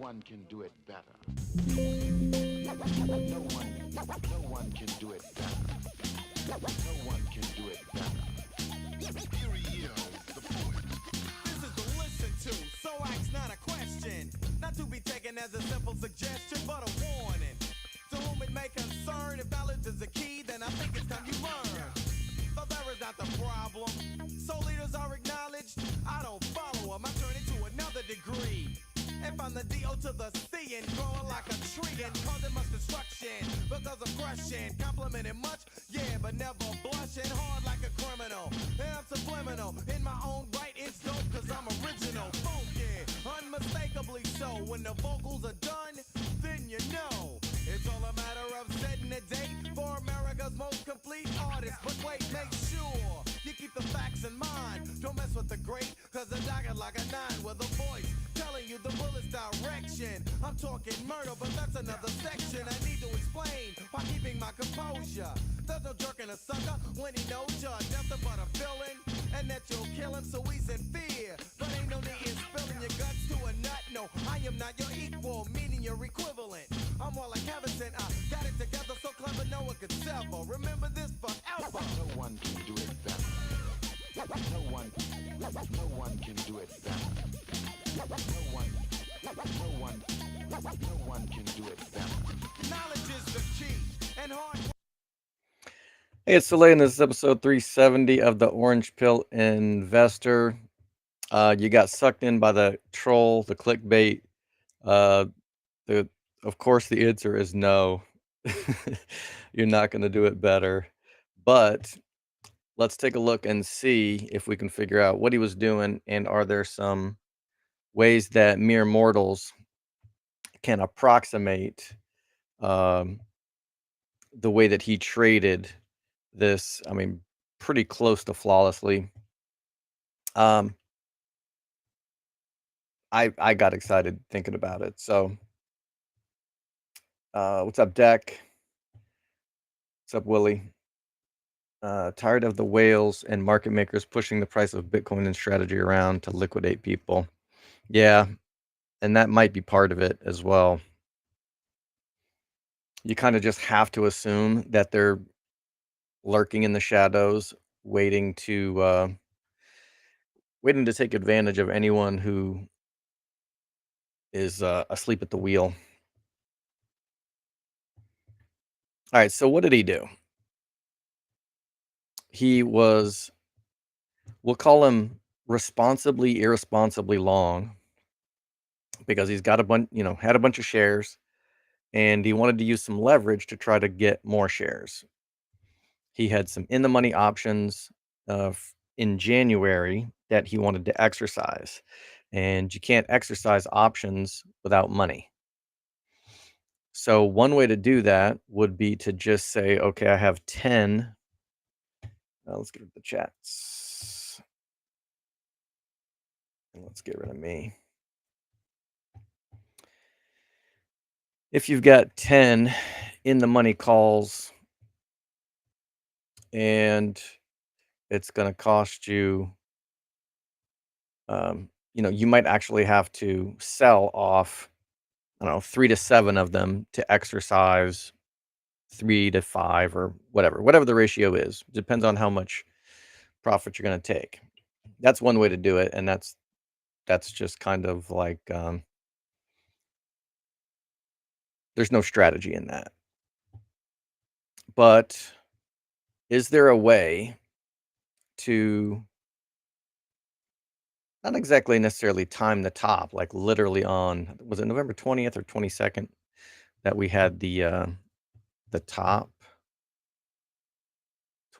one can do it better. No one can do it better. No one can do it better. Imperial, the poet. This is to listen to, so ask not a question. Not to be taken as a simple suggestion, but a warning. To whom it may concern, if knowledge is the key, then I think it's time you learn. But there is not the problem. So leaders are acknowledged. I don't follow them. I turn it to another degree. And find the D.O. to the C and growing like a tree and causing much destruction because of crushing. Complimenting much, yeah, but never blushing. Hard like a criminal. And I'm subliminal. In my own right, it's dope because I'm original. Funky, unmistakably so. When the vocals are done, then you know. It's all a matter of setting a date for America's most complete artist. But wait, make sure you keep the facts in mind. Don't mess with the great, cause the dagger like a 9 with a voice telling you the bullet's direction. I'm talking murder, but that's another section I need to explain while keeping my composure. There's no jerk in a sucker when he knows you're nothing but a villain, and that you'll kill him, so he's in fear. But ain't no need in spilling your guts to a nut. No, I am not your equal, meaning your equivalent. I'm more like Harrison, I got it together so clever no one could sever. Remember this forever. No one can do it better. No one can do it better. No one can do it better. Knowledge is the key, and hard. Hey, it's Soleil, and this is episode 370 of the Orange Pill Investor. You got sucked in by the troll, the clickbait. Of course, the answer is no. You're not going to do it better. But let's take a look and see if we can figure out what he was doing, and are there some ways that mere mortals can approximate the way that he traded this, I mean, pretty close to flawlessly. I got excited thinking about it. So, what's up, Deck? What's up, Willie? Tired of the whales and market makers pushing the price of Bitcoin and strategy around to liquidate people. Yeah, and that might be part of it as well. You kind of just have to assume that they're lurking in the shadows, waiting to take advantage of anyone who is asleep at the wheel. All right, so what did he do? He was, we'll call him responsibly, irresponsibly long, because he's got had a bunch of shares, and he wanted to use some leverage to try to get more shares. He had some in the money options in January that he wanted to exercise, and you can't exercise options without money. So one way to do that would be to just say, okay, I have 10. Let's get rid of the chats. And let's get rid of me. If you've got 10 in the money calls and it's going to cost you, you might actually have to sell off, 3 to 7 of them to exercise 3 to 5 or whatever the ratio is. Depends on how much profit you're going to take. That's one way to do it, and that's just kind of like there's no strategy in that. But is there a way to not exactly necessarily time the top, like literally on, was it November 20th or 22nd that we had the top?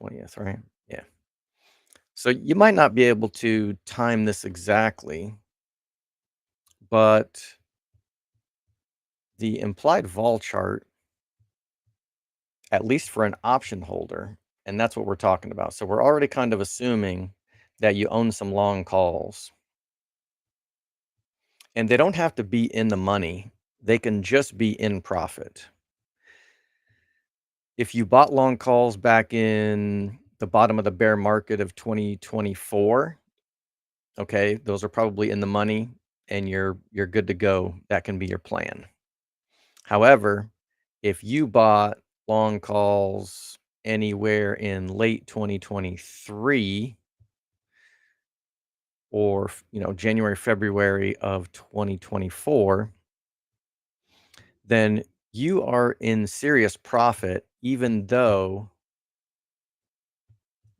20th, right? Yeah. So you might not be able to time this exactly, but the implied vol chart, at least for an option holder, and that's what we're talking about. So we're already kind of assuming that you own some long calls. And they don't have to be in the money. They can just be in profit. If you bought long calls back in the bottom of the bear market of 2024, okay, those are probably in the money. and you're good to go. That can be your plan. However, if you bought long calls anywhere in late 2023 or, January, February of 2024, then you are in serious profit even though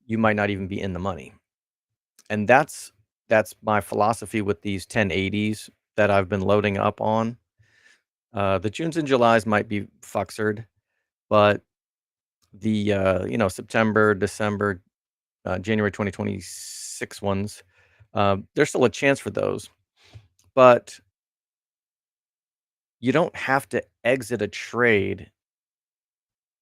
you might not even be in the money. And that's my philosophy with these 1080s that I've been loading up on. The Junes and Julys might be fuxered, but the September, December, January 2026 ones, there's still a chance for those, but you don't have to exit a trade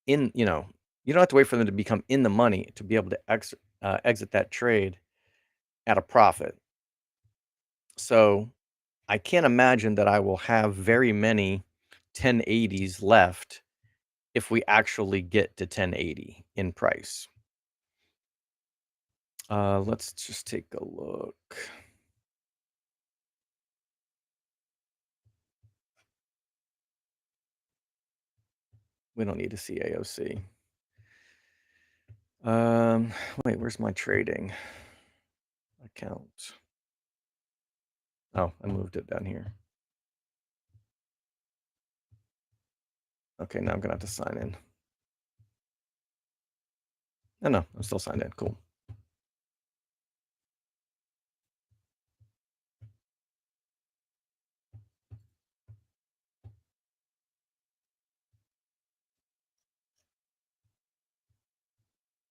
in, you don't have to wait for them to become in the money to be able to exit that trade at a profit. So I can't imagine that I will have very many 1080s left if we actually get to 1080 in price. Let's just take a look. We don't need to see AOC. Wait, where's my trading account? Oh, I moved it down here. Okay, now I'm gonna have to sign in. No, I'm still signed in. Cool.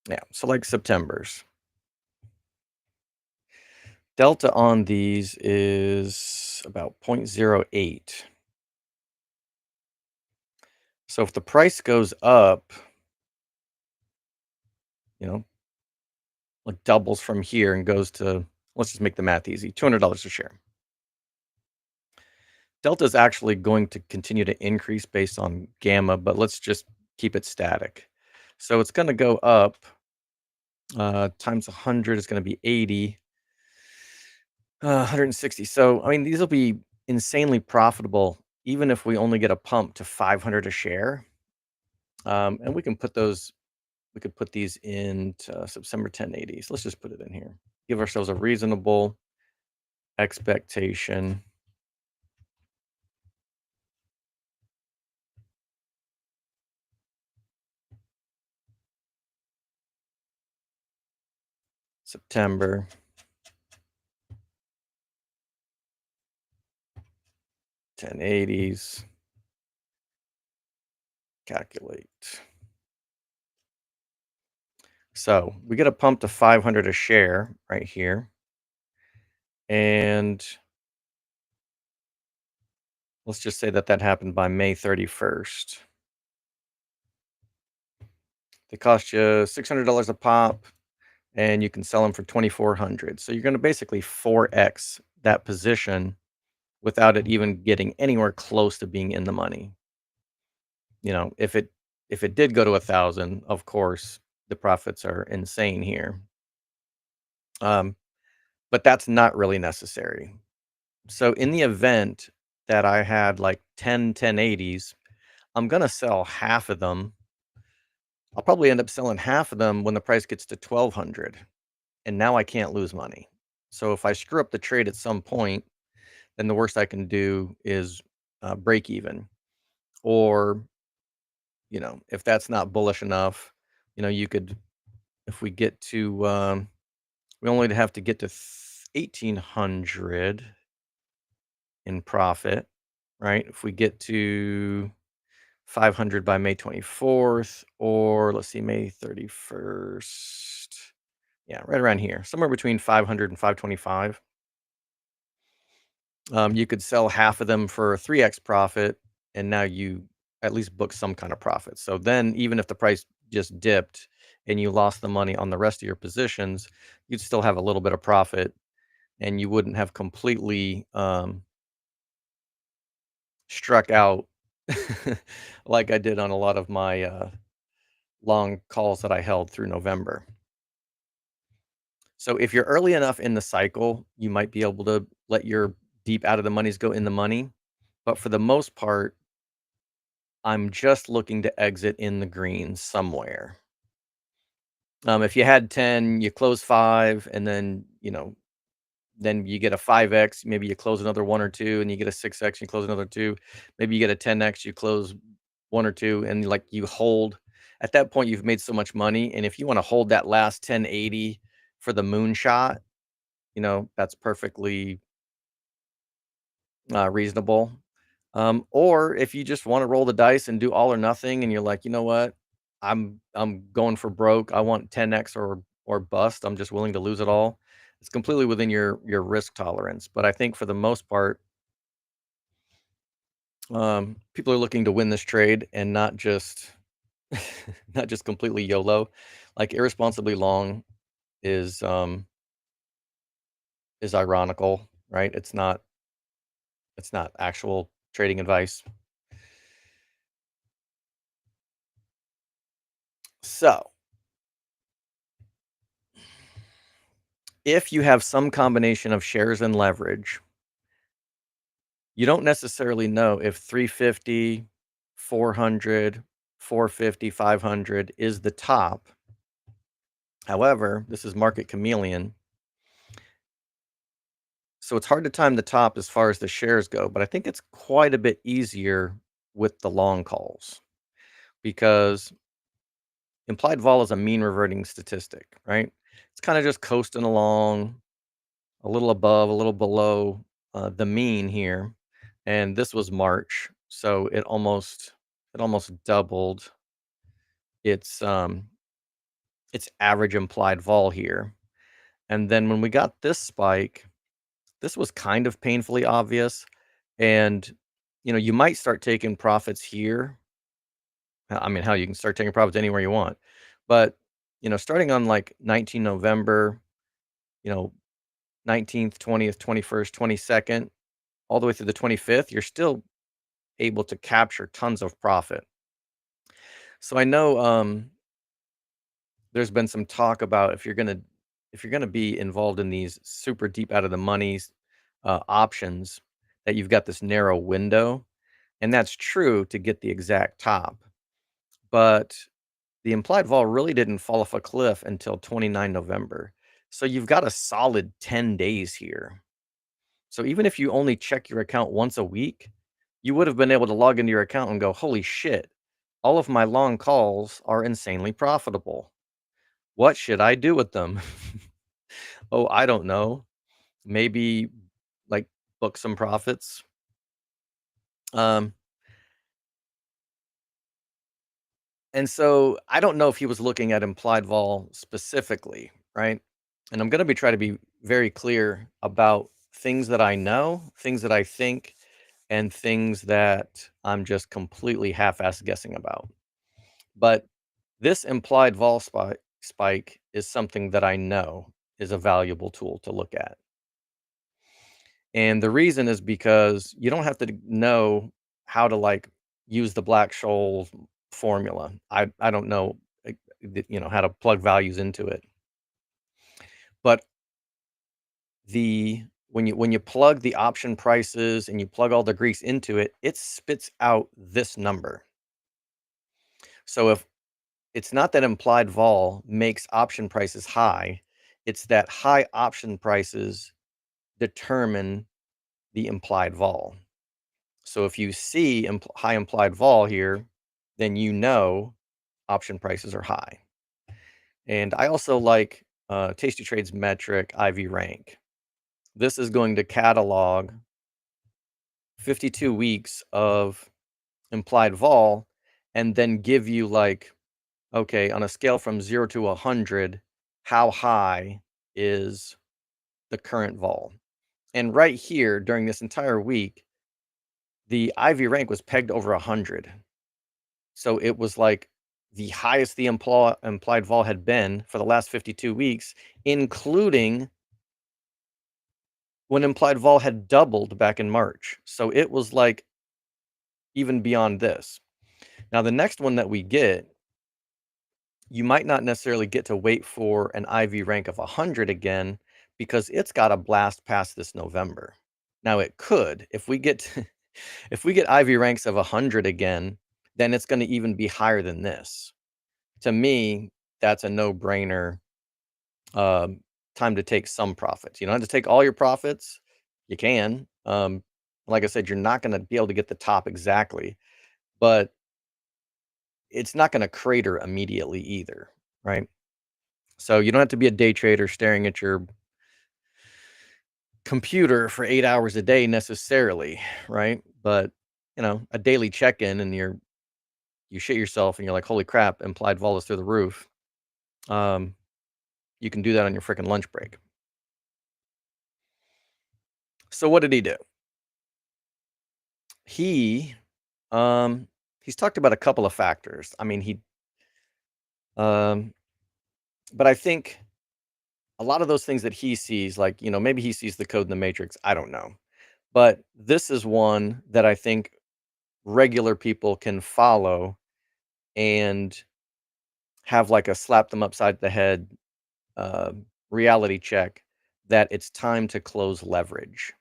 Yeah, select September's. Delta on these is about 0.08. So if the price goes up, like doubles from here and goes to, let's just make the math easy, $200 a share. Delta is actually going to continue to increase based on gamma, but let's just keep it static. So it's going to go up times 100 is going to be 80, 160. So, I mean, these will be insanely profitable, even if we only get a pump to 500 a share. And we can put those, we could put these into September 1080s. Let's just put it in here. Give ourselves a reasonable expectation. September 1080s. Calculate. So we get a pump to 500 a share right here. And let's just say that happened by May 31st. They cost you $600 a pop, and you can sell them for $2,400. So you're going to basically 4x that position without it even getting anywhere close to being in the money. If it did go to 1,000, of course, the profits are insane here. But that's not really necessary. So in the event that I had like 10 1080s, I'm going to sell half of them. I'll probably end up selling half of them when the price gets to 1,200. And now I can't lose money. So if I screw up the trade at some point, then the worst I can do is break even. Or, if that's not bullish enough, you could, if we get to, we only have to get to 1,800 in profit, right? If we get to 500 by May 24th, or let's see, May 31st. Yeah, right around here, somewhere between 500 and 525. You could sell half of them for a 3x profit, and now you at least book some kind of profit. So then, even if the price just dipped and you lost the money on the rest of your positions, you'd still have a little bit of profit, and you wouldn't have completely struck out like I did on a lot of my long calls that I held through November. So if you're early enough in the cycle, you might be able to let your deep out of the monies go in the money. But for the most part, I'm just looking to exit in the green somewhere. If you had 10, you close 5, and then, then you get a 5x, maybe you close another 1 or 2, and you get a 6x, you close another 2. Maybe you get a 10x, you close 1 or 2, and like you hold. At that point, you've made so much money, and if you want to hold that last 1080 for the moonshot, that's perfectly reasonable. Or if you just want to roll the dice and do all or nothing, and you're like, you know what, I'm going for broke. I want 10x or bust. I'm just willing to lose it all. It's completely within your risk tolerance. But I think for the most part, people are looking to win this trade and not just not just completely YOLO. Like irresponsibly long is ironical, right? It's not actual trading advice. So if you have some combination of shares and leverage, you don't necessarily know if 350, 400, 450, 500 is the top. However, this is market chameleon. So it's hard to time the top as far as the shares go, but I think it's quite a bit easier with the long calls because implied vol is a mean reverting statistic, right? It's kind of just coasting along a little above, a little below the mean here. And this was March, so it almost doubled its average implied vol here. And then when we got this spike, this was kind of painfully obvious. And you might start taking profits here. I mean, hell, you can start taking profits anywhere you want. But starting on like 19 November, you know, 19th, 20th, 21st, 22nd, all the way through the 25th, you're still able to capture tons of profit. So I know there's been some talk about if you're gonna be involved in these super deep out of the monies options, that you've got this narrow window, and that's true to get the exact top. But the implied vol really didn't fall off a cliff until 29 November. So you've got a solid 10 days here. So even if you only check your account once a week, you would have been able to log into your account and go, holy shit, all of my long calls are insanely profitable. What should I do with them? Oh, I don't know. Maybe like book some profits. Um, and so I don't know if he was looking at implied vol specifically, right? And I'm going to try to be very clear about things that I know, things that I think, and things that I'm just completely half-ass guessing about. But this implied vol spike is something that I know is a valuable tool to look at. And the reason is because you don't have to know how to like use the Black-Scholes formula. I don't know, how to plug values into it. But when you plug the option prices and you plug all the Greeks into it, it spits out this number. So if it's not that implied vol makes option prices high, it's that high option prices determine the implied vol. So if you see high implied vol here, then option prices are high. And I also like Tasty Trade's metric IV rank. This is going to catalog 52 weeks of implied vol and then give you like, okay, on a scale from 0 to 100, how high is the current vol? And right here during this entire week, the IV rank was pegged over 100. So it was like the highest the implied vol had been for the last 52 weeks, including when implied vol had doubled back in March. So it was like even beyond this. Now, the next one that we get, you might not necessarily get to wait for an IV rank of 100 again because it's got to blast past this November. Now it could. If we get if we get IV ranks of 100 again, then it's gonna even be higher than this. To me, that's a no-brainer, um, time to take some profits. You don't have to take all your profits. You can. Like I said, you're not gonna be able to get the top exactly, but it's not gonna crater immediately either, right? So you don't have to be a day trader staring at your computer for 8 hours a day necessarily, right? But, a daily check-in and you shit yourself and you're like, "Holy crap, implied vol is through the roof." Um, you can do that on your freaking lunch break. So what did he do? He, um, he's talked about a couple of factors. I mean, um, but I think a lot of those things that he sees, like, maybe he sees the code in the matrix. I don't know. But this is one that I think regular people can follow and have like a slap them upside the head uh, reality check that it's time to close leverage.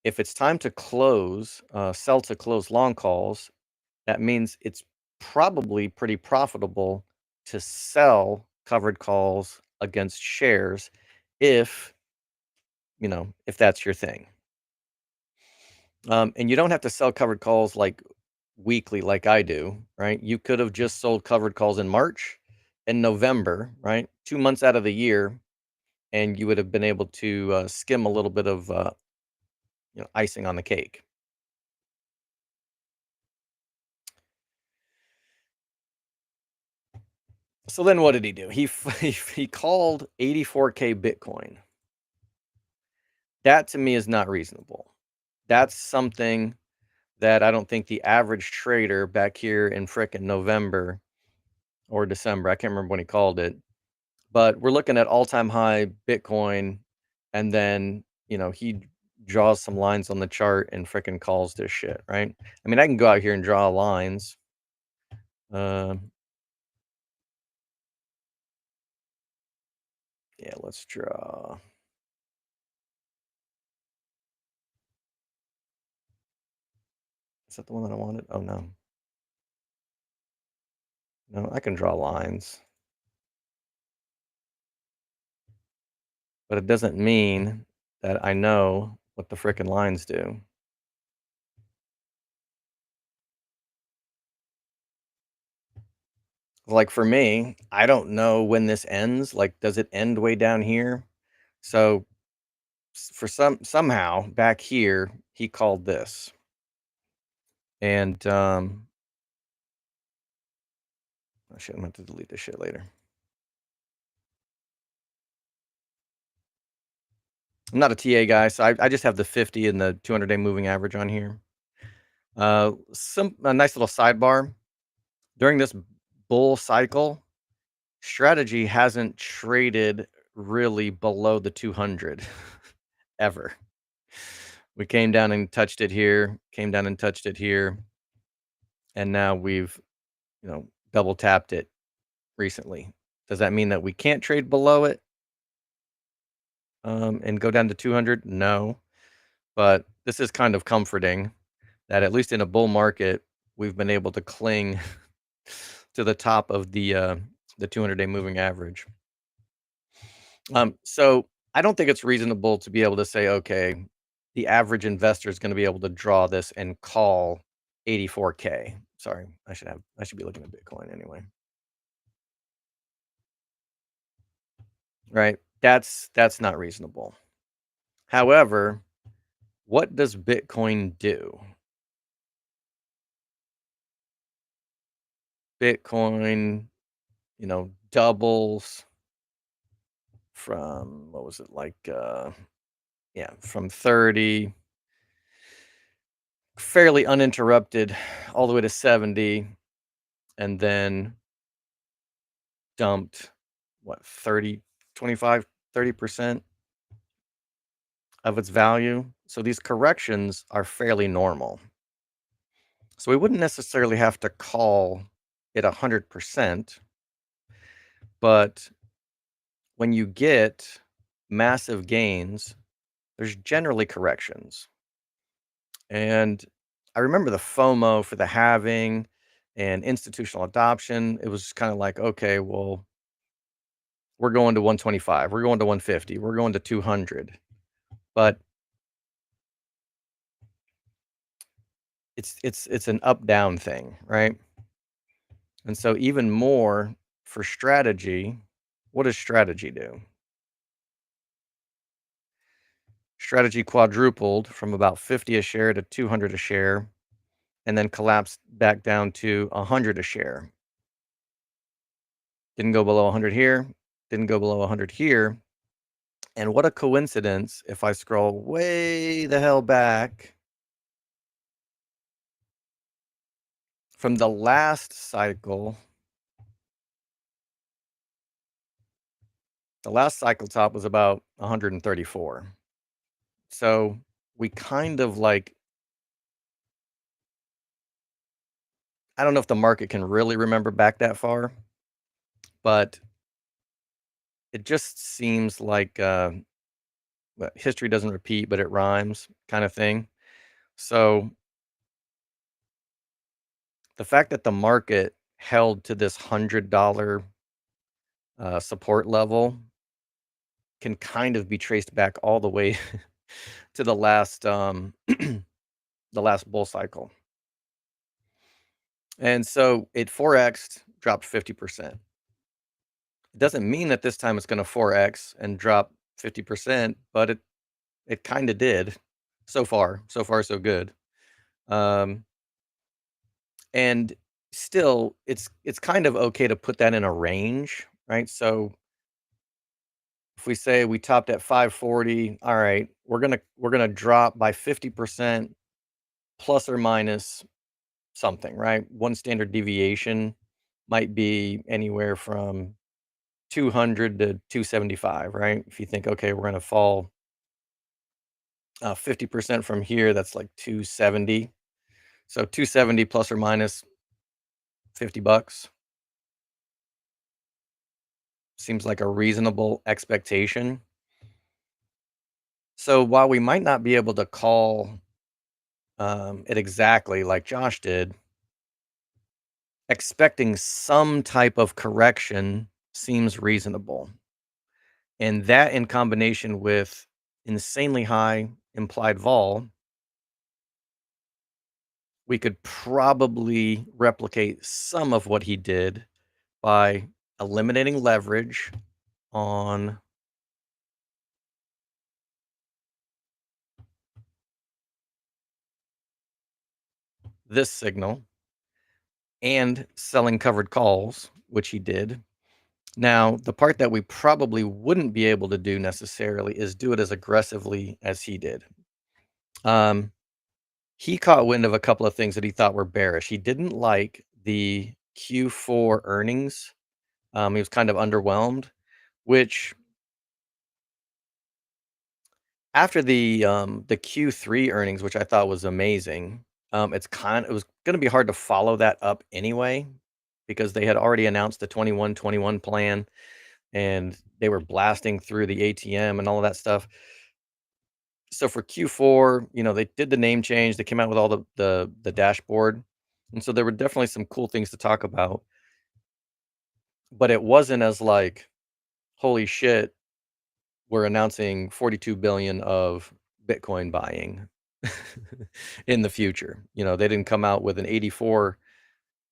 If it's time to close, sell to close long calls, that means it's probably pretty profitable to sell covered calls against shares if, if that's your thing. And you don't have to sell covered calls like weekly, like I do, right? You could have just sold covered calls in March and November, right? 2 months out of the year, and you would have been able to skim a little bit of icing on the cake. So then, what did he do? He called 84K Bitcoin. That to me is not reasonable. That's something that I don't think the average trader back here in frickin' November or December, I can't remember when he called it, but we're looking at all-time high Bitcoin, and then, he draws some lines on the chart and fricking calls this shit, right? I mean, I can go out here and draw lines. Yeah, let's draw. Is that the one that I wanted? Oh, no. No, I can draw lines. But it doesn't mean that I know what the frickin' lines do. Like, for me, I don't know when this ends. Like, does it end way down here? So, for somehow, back here, he called this. And, oh, shit, I'm going to have to delete this shit later. I'm not a TA guy, so I just have the 50 and the 200-day moving average on here. A nice little sidebar. During this bull cycle, strategy hasn't traded really below the 200 ever. We came down and touched it here, came down and touched it here, and now we've, double tapped it recently. Does that mean that we can't trade below it and go down to 200? No, but this is kind of comforting that at least in a bull market, we've been able to cling to the top of the 200-day moving average. So I don't think it's reasonable to be able to say, okay, the average investor is going to be able to draw this and call 84K. Sorry, I should be looking at Bitcoin anyway. Right? That's not reasonable. However, what does Bitcoin do? Bitcoin, doubles from, what was it, like from 30 fairly uninterrupted all the way to 70, and then dumped what, 30, 25, 30% of its value. So these corrections are fairly normal. So we wouldn't necessarily have to call it 100%, but when you get massive gains there's generally corrections. And I remember the FOMO for the halving and institutional adoption. It was kind of like, okay, well, we're going to 125, we're going to 150, we're going to 200. But it's an up down thing, right? And so even more for strategy, what does strategy do? Strategy quadrupled from about 50 a share to 200 a share and then collapsed back down to 100 a share. Didn't go below 100 here, didn't go below 100 here. And what a coincidence if I scroll way the hell back from the last cycle. The last cycle top was about 134. So we kind of like, I don't know if the market can really remember back that far, but it just seems like history doesn't repeat, but it rhymes kind of thing. So the fact that the market held to this $100 support level can kind of be traced back all the way to the last the last bull cycle. And so it 4x'd, dropped 50%. It doesn't mean that this time it's going to 4x and drop 50%, but it kind of did so far. So far, so good. Um, and still, it's kind of okay to put that in a range, right? So if we say we topped at 540, all right, we're gonna drop by 50% plus or minus something, right? One standard deviation might be anywhere from 200 to 275, right? If you think, okay, we're gonna fall 50% from here, that's like 270. So 270 plus or minus $50 seems like a reasonable expectation. So while we might not be able to call it exactly like Josh did, expecting some type of correction seems reasonable. And that in combination with insanely high implied vol, we could probably replicate some of what he did by eliminating leverage on this signal and selling covered calls, which he did. Now, the part that we probably wouldn't be able to do necessarily is do it as aggressively as he did. He caught wind of a couple of things that he thought were bearish. He didn't like the Q4 earnings. He was kind of underwhelmed, which after the Q3 earnings, which I thought was amazing, it was going to be hard to follow that up anyway because they had already announced the 21-21 plan and they were blasting through the ATM and all of that stuff. So for Q4, they did the name change. They came out with all the dashboard, and so there were definitely some cool things to talk about. But it wasn't as like, holy shit, we're announcing 42 billion of Bitcoin buying in the future. They didn't come out with an 84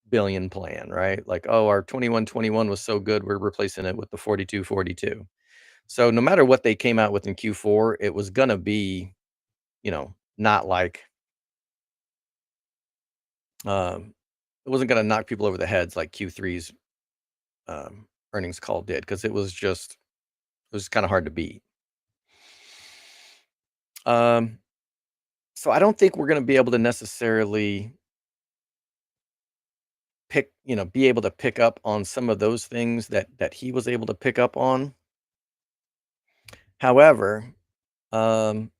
billion plan, right? Like, oh, our 21-21 was so good, we're replacing it with the 42-42. So no matter what they came out with in Q4, it was gonna be, not like um, it wasn't gonna knock people over the heads like Q3's earnings call did, because it was kind of hard to beat. So I don't think we're gonna be able to necessarily be able to pick up on some of those things that he was able to pick up on. However, um,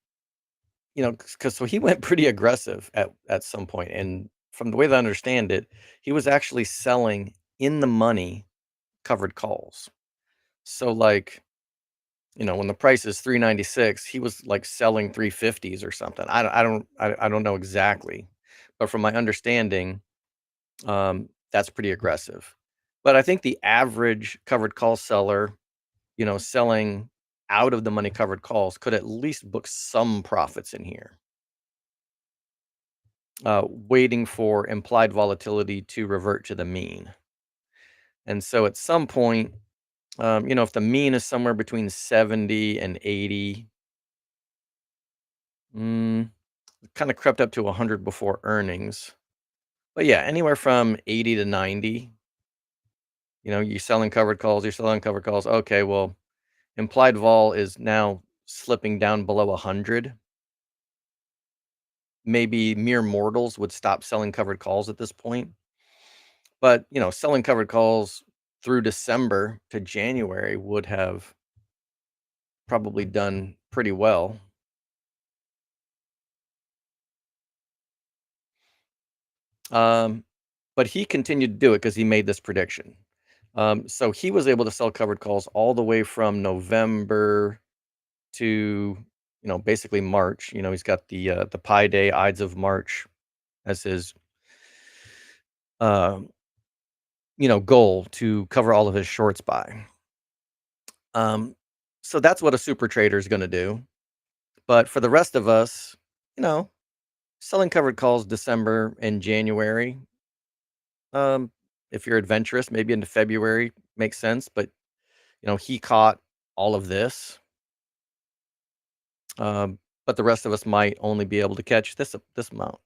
because so he went pretty aggressive at some point, and from the way that I understand it, he was actually selling in the money covered calls. So like when the price is 396, he was like selling 350s or something. I don't know exactly, but from my understanding, that's pretty aggressive. But I think the average covered call seller, selling out of the money covered calls could at least book some profits in here, waiting for implied volatility to revert to the mean. And so at some point, if the mean is somewhere between 70 and 80, kind of crept up to 100 before earnings. But yeah, anywhere from 80 to 90, you're selling covered calls, you're selling covered calls. Okay, well, implied vol is now slipping down below 100. Maybe mere mortals would stop selling covered calls at this point. But, selling covered calls through December to January would have probably done pretty well. But he continued to do it because he made this prediction. So he was able to sell covered calls all the way from November to, basically March. He's got the Pi Day Ides of March as his, uh, goal to cover all of his shorts by. So that's what a super trader is going to do. But for the rest of us, you know, selling covered calls December and January. If you're adventurous, maybe into February makes sense. But he caught all of this. But the rest of us might only be able to catch this amount,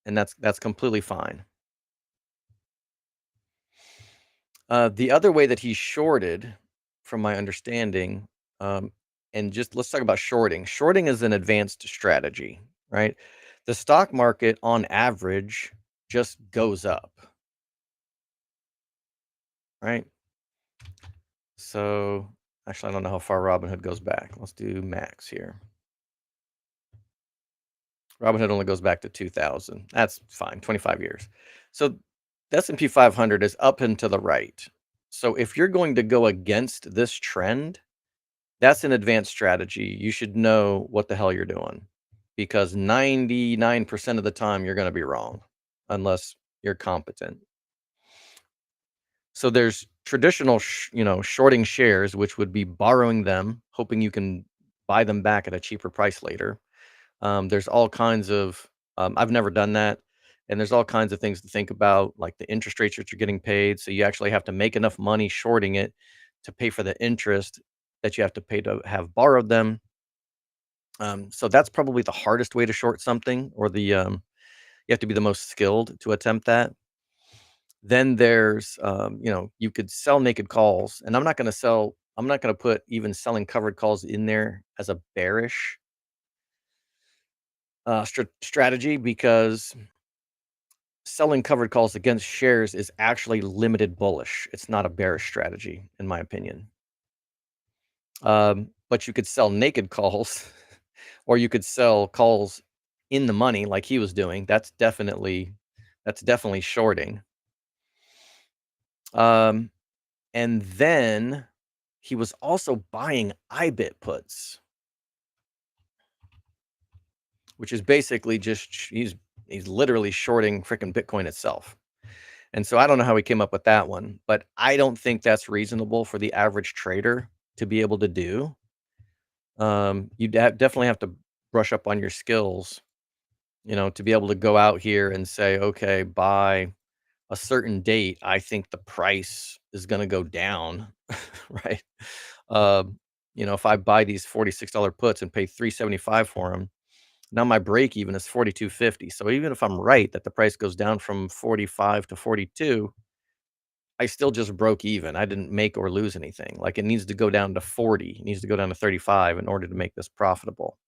and that's completely fine. The other way that he shorted, from my understanding, and just let's talk about shorting. Shorting is an advanced strategy, right? The stock market, on average, just goes up, right? So, actually, I don't know how far Robinhood goes back. Let's do max here. Robinhood only goes back to 2000. That's fine, 25 years. So the S&P 500 is up and to the right. So if you're going to go against this trend, that's an advanced strategy. You should know what the hell you're doing, because 99% of the time you're going to be wrong unless you're competent. So there's traditional, shorting shares, which would be borrowing them, hoping you can buy them back at a cheaper price later. There's all kinds of, I've never done that. And there's all kinds of things to think about, like the interest rates that you're getting paid. So you actually have to make enough money shorting it to pay for the interest that you have to pay to have borrowed them. So that's probably the hardest way to short something, or you have to be the most skilled to attempt that. Then there's, you could sell naked calls, and I'm not going to put even selling covered calls in there as a bearish strategy, because selling covered calls against shares is actually limited bullish. It's not a bearish strategy, in my opinion. But you could sell naked calls, or you could sell calls in the money like he was doing. That's definitely shorting. And then he was also buying IBIT puts, which is basically just he's literally shorting freaking Bitcoin itself. And so I don't know how he came up with that one, but I don't think that's reasonable for the average trader to be able to do. You definitely have to brush up on your skills, to be able to go out here and say, okay, by a certain date, I think the price is going to go down, right? If I buy these $46 puts and pay $3.75 for them, now my break even is $42.50. So even if I'm right that the price goes down from 45 to 42, I still just broke even. I didn't make or lose anything. Like, it needs to go down to 40. It needs to go down to 35 in order to make this profitable.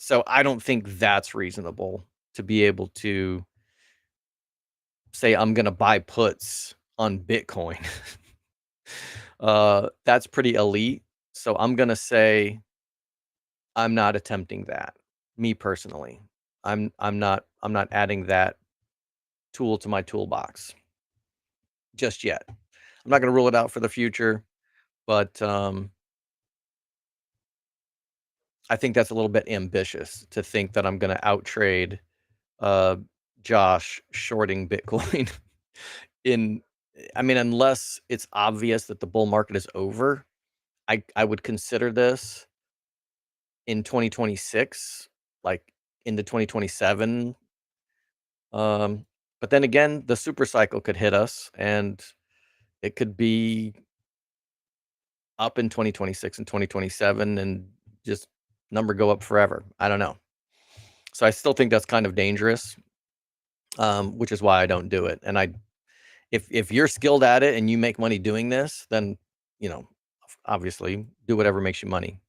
So I don't think that's reasonable to be able to say I'm going to buy puts on Bitcoin. That's pretty elite. So I'm going to say I'm not attempting that. Me personally, I'm not adding that tool to my toolbox just yet. I'm not going to rule it out for the future, but I think that's a little bit ambitious to think that I'm going to outtrade uh, Josh shorting Bitcoin in. I mean, unless it's obvious that the bull market is over, I would consider this in 2026, like into 2027. But then again, the super cycle could hit us and it could be up in 2026 and 2027 and just number go up forever. I don't know. So I still think that's kind of dangerous, which is why I don't do it. And if you're skilled at it and you make money doing this, then, you know, obviously do whatever makes you money.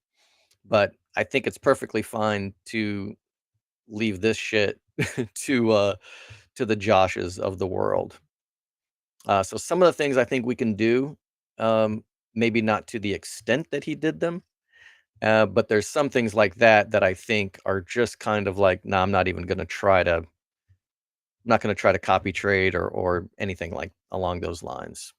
But I think it's perfectly fine to leave this shit to the Joshes of the world. So some of the things I think we can do, maybe not to the extent that he did them, but there's some things like that that I think are just kind of like, nah, I'm not even going to try to. I'm not going to try to copy trade or anything like along those lines.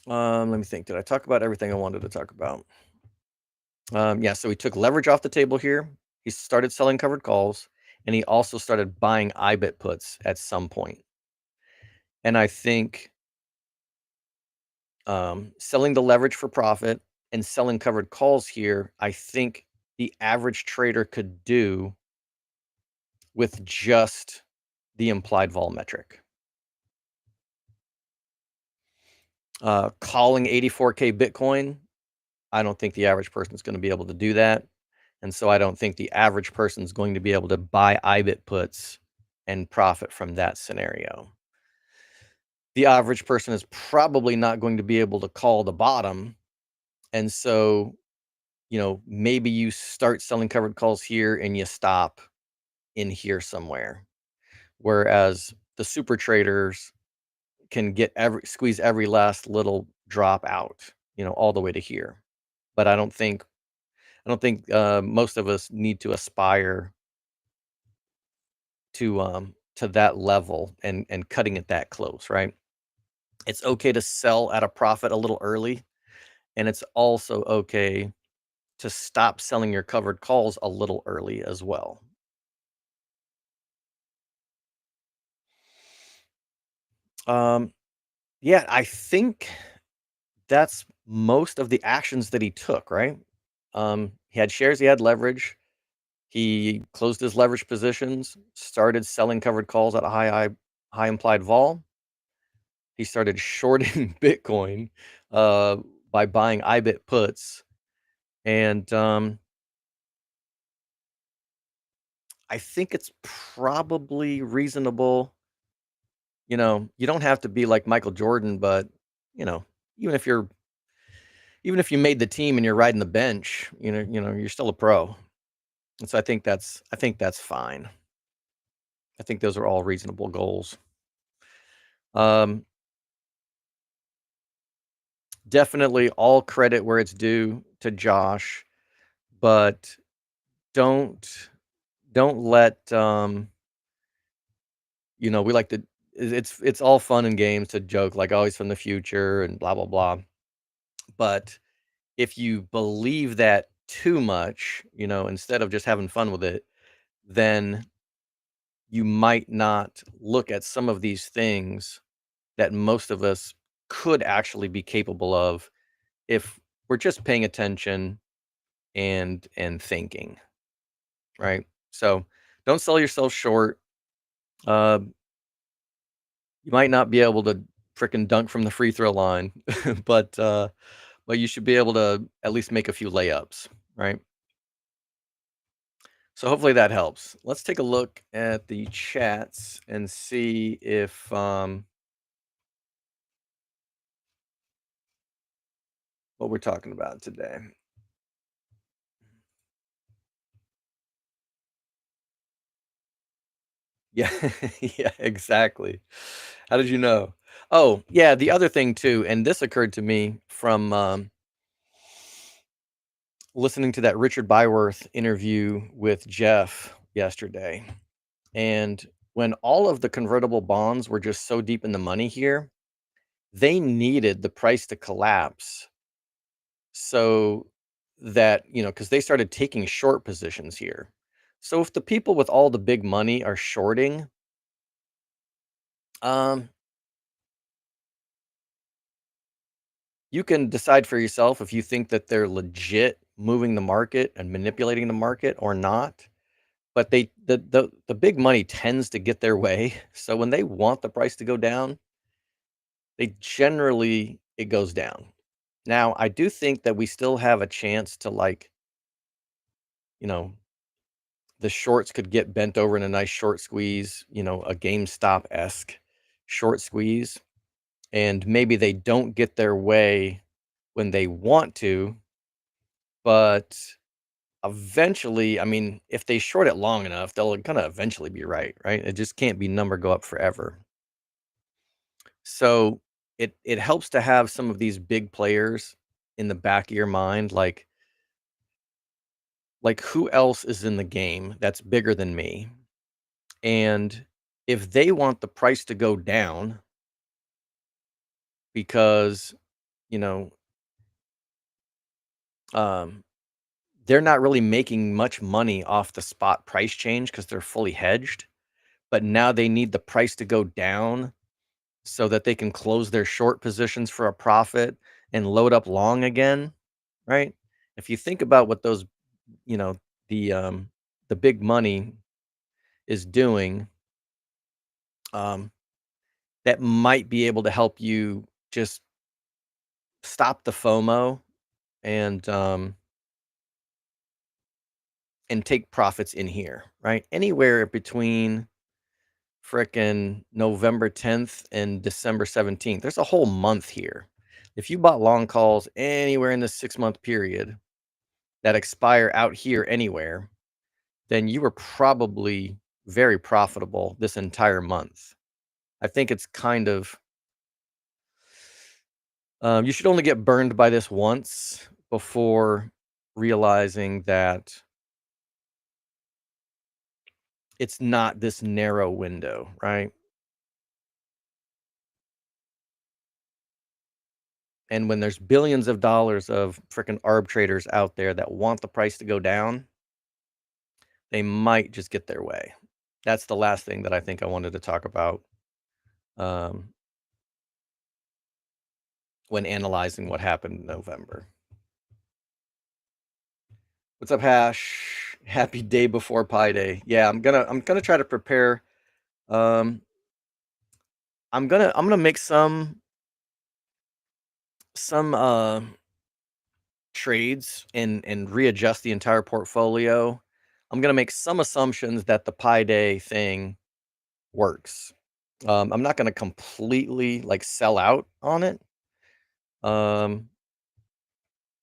Let me think. Did I talk about everything I wanted to talk about? Yeah. So he took leverage off the table here. He started selling covered calls, and he also started buying IBIT puts at some point. And I think selling the leverage for profit and selling covered calls here, I think the average trader could do with just the implied vol metric. Calling 84K Bitcoin, I don't think the average person is going to be able to do that. And so I don't think the average person is going to be able to buy IBIT puts and profit from that scenario. The average person is probably not going to be able to call the bottom. And so, you know, maybe you start selling covered calls here and you stop in here somewhere. Whereas the super traders can squeeze every last little drop out, you know, all the way to here. But I don't think most of us need to aspire to that level and cutting it that close, right? It's okay to sell at a profit a little early, and it's also okay to stop selling your covered calls a little early as well. Yeah, I think that's most of the actions that he took, right? He had shares, he had leverage. He closed his leverage positions, started selling covered calls at a high implied vol. He started shorting Bitcoin uh, by buying IBIT puts, and I think it's probably reasonable. You know, you don't have to be like Michael Jordan, but you know, even if you're even if you made the team and you're riding the bench, you're still a pro. And so I think that's fine. I think those are all reasonable goals. Um, Definitely all credit where it's due to Josh, but don't don't let we like to it's all fun and games to joke like always from the future and blah blah blah. But if you believe that too much, instead of just having fun with it, then you might not look at some of these things that most of us could actually be capable of if we're just paying attention and thinking, right? So don't sell yourself short. Uh, you might not be able to fricking dunk from the free throw line, but you should be able to at least make a few layups, right? So hopefully that helps. Let's take a look at the chats and see if what we're talking about today. Yeah, yeah, exactly. How did you know? Oh, yeah, the other thing too, and this occurred to me from listening to that Richard Byworth interview with Jeff yesterday. And when all of the convertible bonds were just so deep in the money here, they needed the price to collapse so that, because they started taking short positions here. So if the people with all the big money are shorting, um, you can decide for yourself if you think that they're legit moving the market and manipulating the market or not. But the big money tends to get their way. So when they want the price to go down, they generally it goes down. Now, I do think that we still have a chance to you know, the shorts could get bent over in a nice short squeeze, a GameStop-esque short squeeze, and maybe they don't get their way when they want to, but eventually, I mean, if they short it long enough, they'll gonna eventually be right, right? It just can't be number go up forever. So it helps to have some of these big players in the back of your mind, like who else is in the game that's bigger than me? And if they want the price to go down because, you know, um, they're not really making much money off the spot price change because they're fully hedged, but now they need the price to go down so that they can close their short positions for a profit and load up long again, right? If you think about what those, you know, the um the big money is doing, um, that might be able to help you just stop the FOMO and take profits in here, right? Anywhere between frickin' November 10th and December 17th. There's a whole month here. If you bought long calls anywhere in this 6-month period that expire out here anywhere, then you were probably very profitable this entire month. I think it's kind of, you should only get burned by this once before realizing that it's not this narrow window, right? And when there's billions of dollars of freaking arb traders out there that want the price to go down, they might just get their way. That's the last thing that I think I wanted to talk about um, when analyzing what happened in November. What's up, Hash? Happy day before Pi Day. Yeah, I'm gonna try to prepare. Um, I'm gonna make some trades and readjust the entire portfolio. I'm gonna make some assumptions that the Pi Day thing works. I'm not gonna completely like sell out on it. Um,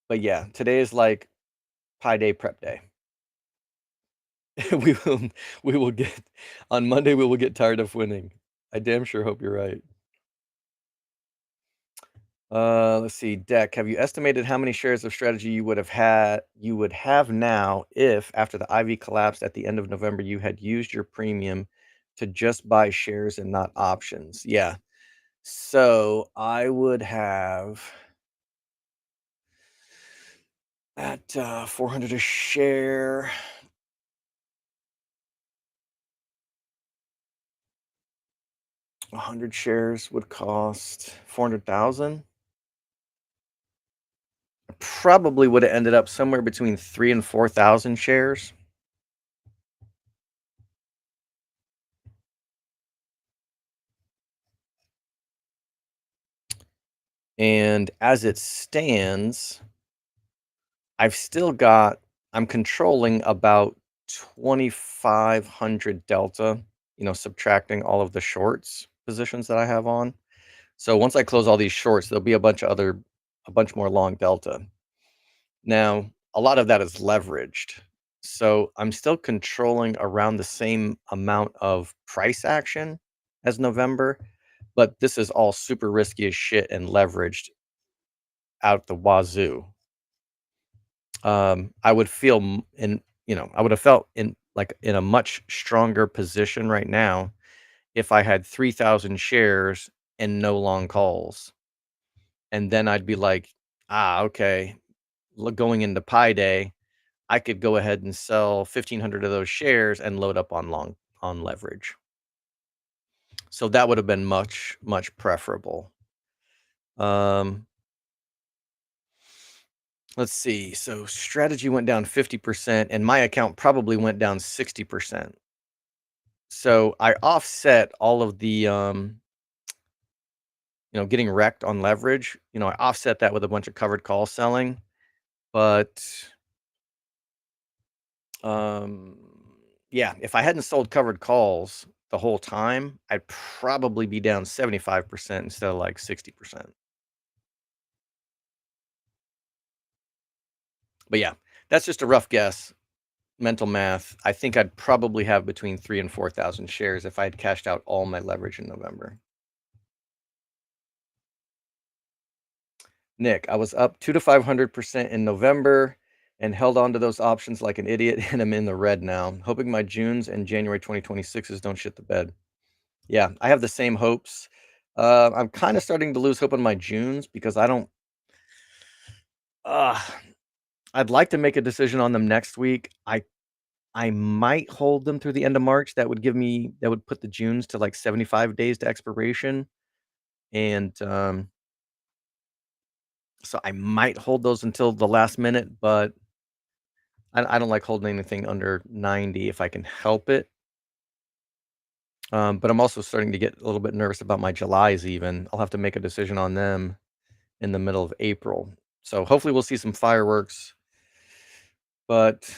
but yeah, today is like Pi Day prep day. we will we will get on Monday we will get tired of winning. I damn sure hope you're right. Let's see, Deck. Have you estimated how many shares of strategy you would have now if after the IV collapsed at the end of November you had used your premium to just buy shares and not options? Yeah. So I would have at 400 a share. 100 shares would cost 400,000. Probably would have ended up somewhere between 3 and 4,000 shares. And as it stands, I'm controlling about 2,500 delta, subtracting all of the shorts positions that I have on. So once I close all these shorts, there'll be a bunch more long delta. Now, a lot of that is leveraged. So I'm still controlling around the same amount of price action as November, but this is all super risky as shit and leveraged out the wazoo. I would feel I would have felt in a much stronger position right now if I had 3,000 shares and no long calls. And then I'd be like, okay, going into Pi Day, I could go ahead and sell 1,500 of those shares and load up on leverage. So that would have been much, much preferable. Let's see. So strategy went down 50% and my account probably went down 60%. So I offset all of the getting wrecked on leverage. I offset that with a bunch of covered call selling, but um yeah, if I hadn't sold covered calls the whole time, I'd probably be down 75% instead of like 60%. But yeah, that's just a rough guess. Mental math. I think I'd probably have between 3 and 4,000 shares if I had cashed out all my leverage in November. Nick, I was up 2 to 500% in November and held on to those options like an idiot, and I'm in the red now. Hoping my Junes and January 2026s don't shit the bed. Yeah, I have the same hopes. I'm kind of starting to lose hope on my Junes because I don't. Uh, I'd like to make a decision on them next week. I might hold them through the end of March. That would put the Junes to like 75 days to expiration, and so I might hold those until the last minute, but I don't like holding anything under 90 if I can help it. But I'm also starting to get a little bit nervous about my Julys even. I'll have to make a decision on them in the middle of April. So hopefully we'll see some fireworks, but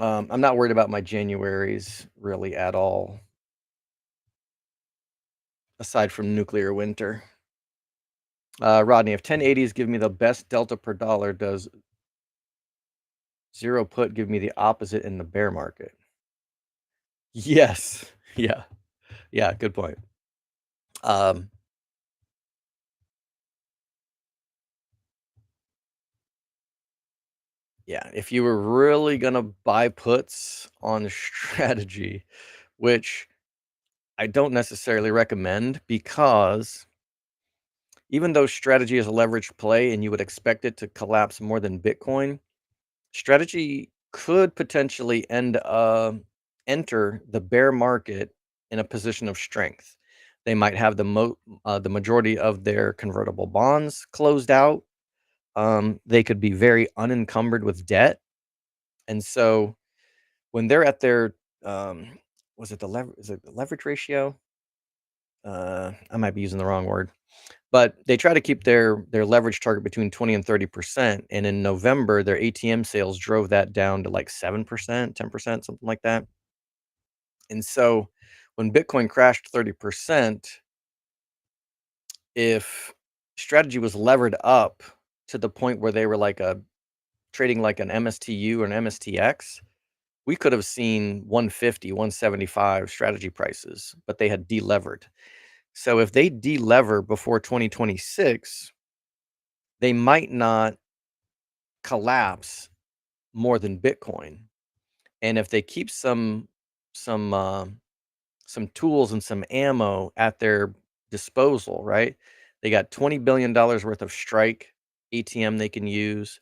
I'm not worried about my Januaries really at all, aside from nuclear winter. Rodney, if 1080s give me the best delta per dollar, does zero put give me the opposite in the bear market? Yes. Yeah. Yeah. Good point. Um, yeah. If you were really going to buy puts on strategy, which I don't necessarily recommend because even though strategy is a leveraged play and you would expect it to collapse more than Bitcoin, strategy could potentially enter the bear market in a position of strength. They might have the majority of their convertible bonds closed out. They could be very unencumbered with debt, and so when they're at their was it the is it the leverage ratio? I might be using the wrong word, but they try to keep their leverage target between 20 and 30%. And in November, their ATM sales drove that down to like 7%, 10%, something like that. And so when Bitcoin crashed 30%, if strategy was levered up to the point where they were like a trading like an MSTU or an MSTX, we could have seen 150, 175 strategy prices, but they had delevered. So if they delever before 2026, they might not collapse more than Bitcoin. And if they keep some uh, some tools and some ammo at their disposal, right? They got $20 billion worth of strike ATM they can use.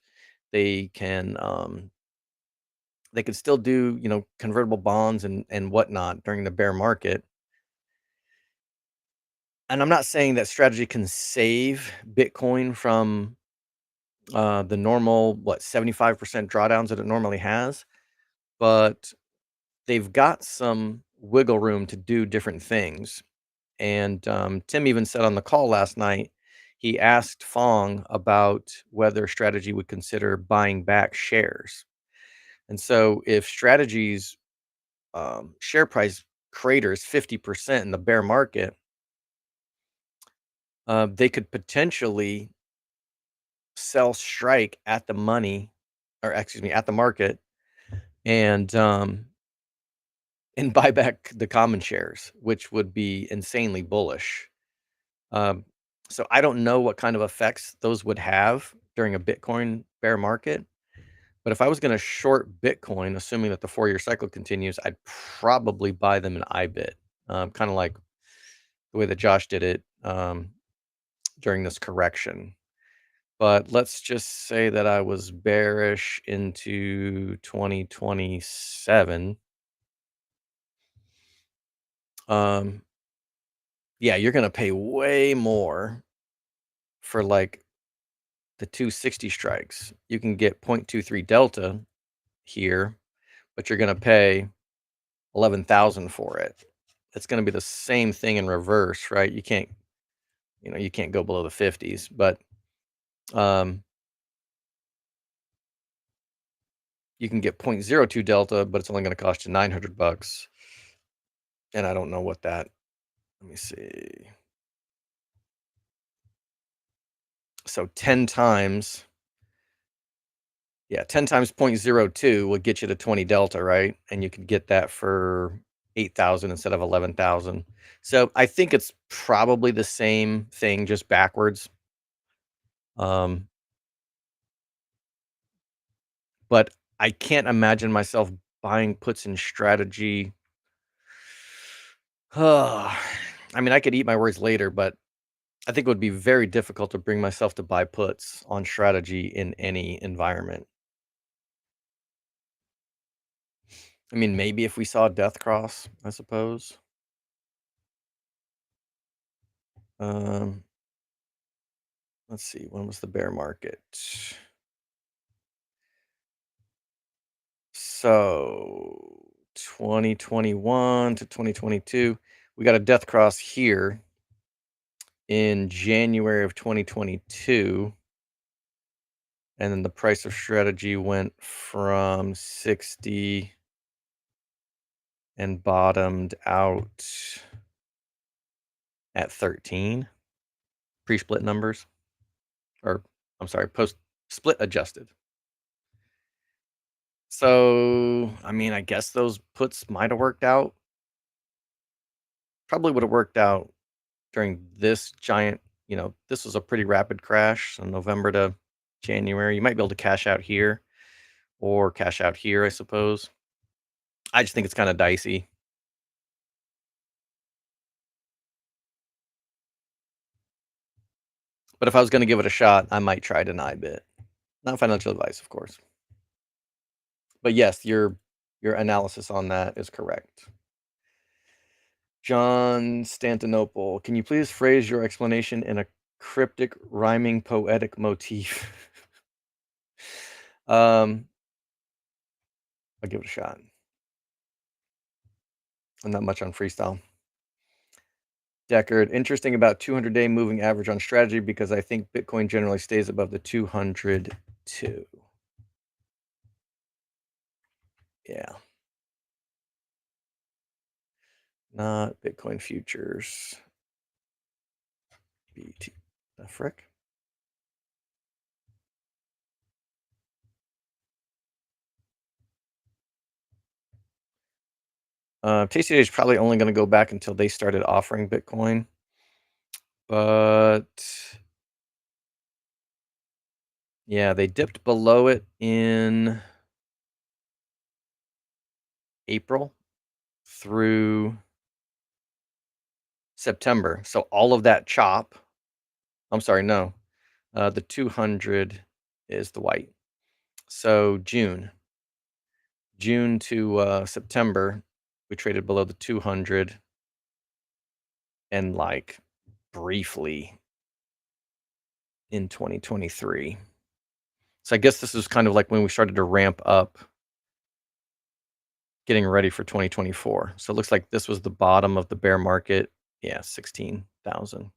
They can they can still do convertible bonds and whatnot during the bear market. And I'm not saying that strategy can save Bitcoin from the normal 75% drawdowns that it normally has, but they've got some wiggle room to do different things. And Tim even said on the call last night, he asked Fong about whether strategy would consider buying back shares. And so if strategy's share price craters 50% in the bear market, they could potentially sell strike at the money, or excuse me, at the market, and buy back the common shares, which would be insanely bullish. Um, so I don't know what kind of effects those would have during a Bitcoin bear market. But if I was going to short Bitcoin, assuming that the 4-year cycle continues, I'd probably buy them in IBIT. kind of like the way that Josh did it during this correction. But let's just say that I was bearish into 2027. Yeah, you're going to pay way more for like the 260 strikes. You can get 0.23 delta here, but you're going to pay 11,000 for it. It's going to be the same thing in reverse, right? You can't go below the 50s, but you can get 0.02 delta, but it's only going to cost you $900. And I don't know what that, let me see. So 10 times, 10 times 0.02 would get you to 20 delta, right? And you could get that for 8,000 instead of 11,000. So I think it's probably the same thing, just backwards. But I can't imagine myself buying puts in strategy. I mean, I could eat my words later, but I think it would be very difficult to bring myself to buy puts on strategy in any environment. I mean, maybe if we saw a death cross, I suppose. Let's see, when was the bear market? So 2021 to 2022, we got a death cross here in January of 2022. And then the price of strategy went from 60 and bottomed out at 13. Pre-split numbers. Or, I'm sorry, post-split adjusted. So, I mean, I guess those puts might have worked out. Probably would have worked out during this giant, this was a pretty rapid crash. So November to January. You might be able to cash out here or cash out here, I suppose. I just think it's kind of dicey. But if I was going to give it a shot, I might try deny bit. Not financial advice, of course. But yes, your analysis on that is correct. John Stantinople, can you please phrase your explanation in a cryptic, rhyming, poetic motif? I'll give it a shot. I'm not much on freestyle. Deckard, interesting about 200-day moving average on strategy because I think Bitcoin generally stays above the 200 too. Yeah. Not Bitcoin futures. BT. The frick? TCA is probably only going to go back until they started offering Bitcoin. But yeah, they dipped below it in April through September. So all of that chop, I'm sorry, no. The 200 is the white. So June to September, we traded below the 200 and like briefly in 2023. So I guess this is kind of like when we started to ramp up getting ready for 2024. So it looks like this was the bottom of the bear market. Yeah, 16,000.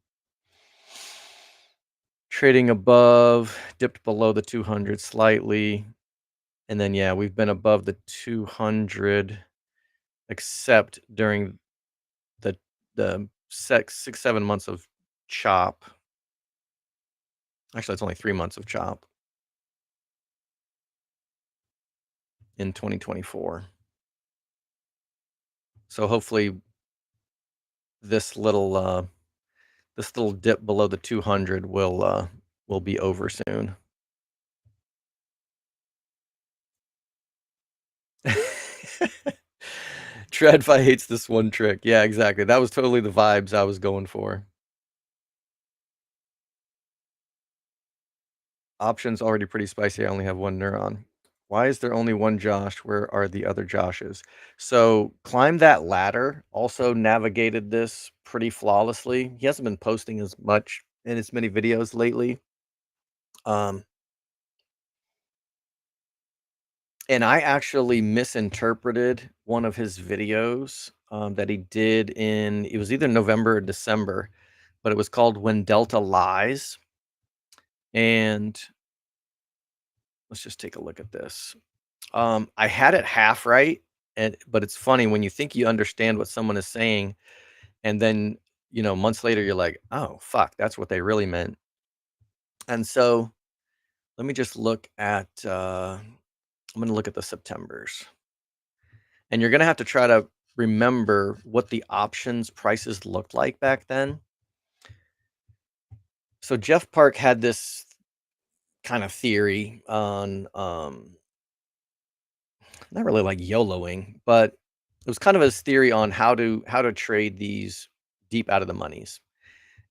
Trading above, dipped below the 200 slightly. And then, yeah, we've been above the 200, except during the 6-7 months of chop. Actually, it's only 3 months of chop in 2024. So hopefully this little dip below the 200 will be over soon. TradFi hates this one trick. Yeah, exactly. That was totally the vibes I was going for. Options already pretty spicy. I only have one neuron. Why is there only one Josh? Where are the other Joshes? So Climb That Ladder also navigated this pretty flawlessly. He hasn't been posting as much in as many videos lately. And I actually misinterpreted one of his videos that he did it was either November or December, but it was called When Delta Lies. And let's just take a look at this. I had it half right, but it's funny when you think you understand what someone is saying, and then months later you're like, oh fuck, that's what they really meant. And so let me just look at. I'm going to look at the Septembers, and you're going to have to try to remember what the options prices looked like back then. So Jeff Park had this kind of theory on not really like YOLOing, but it was kind of his theory on how to trade these deep out of the monies.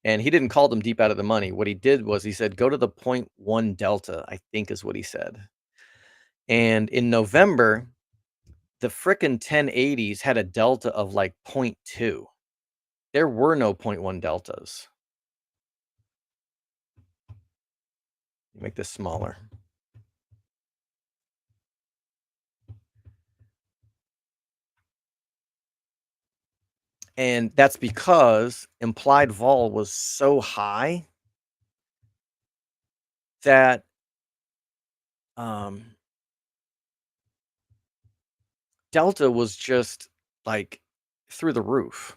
And he didn't call them deep out of the money. What he did was he said, go to the 0.1 delta, I think is what he said. And in November, the frickin' 1080s had a delta of like 0.2. There were no 0.1 deltas. Make this smaller. And that's because implied vol was so high that delta was just like through the roof.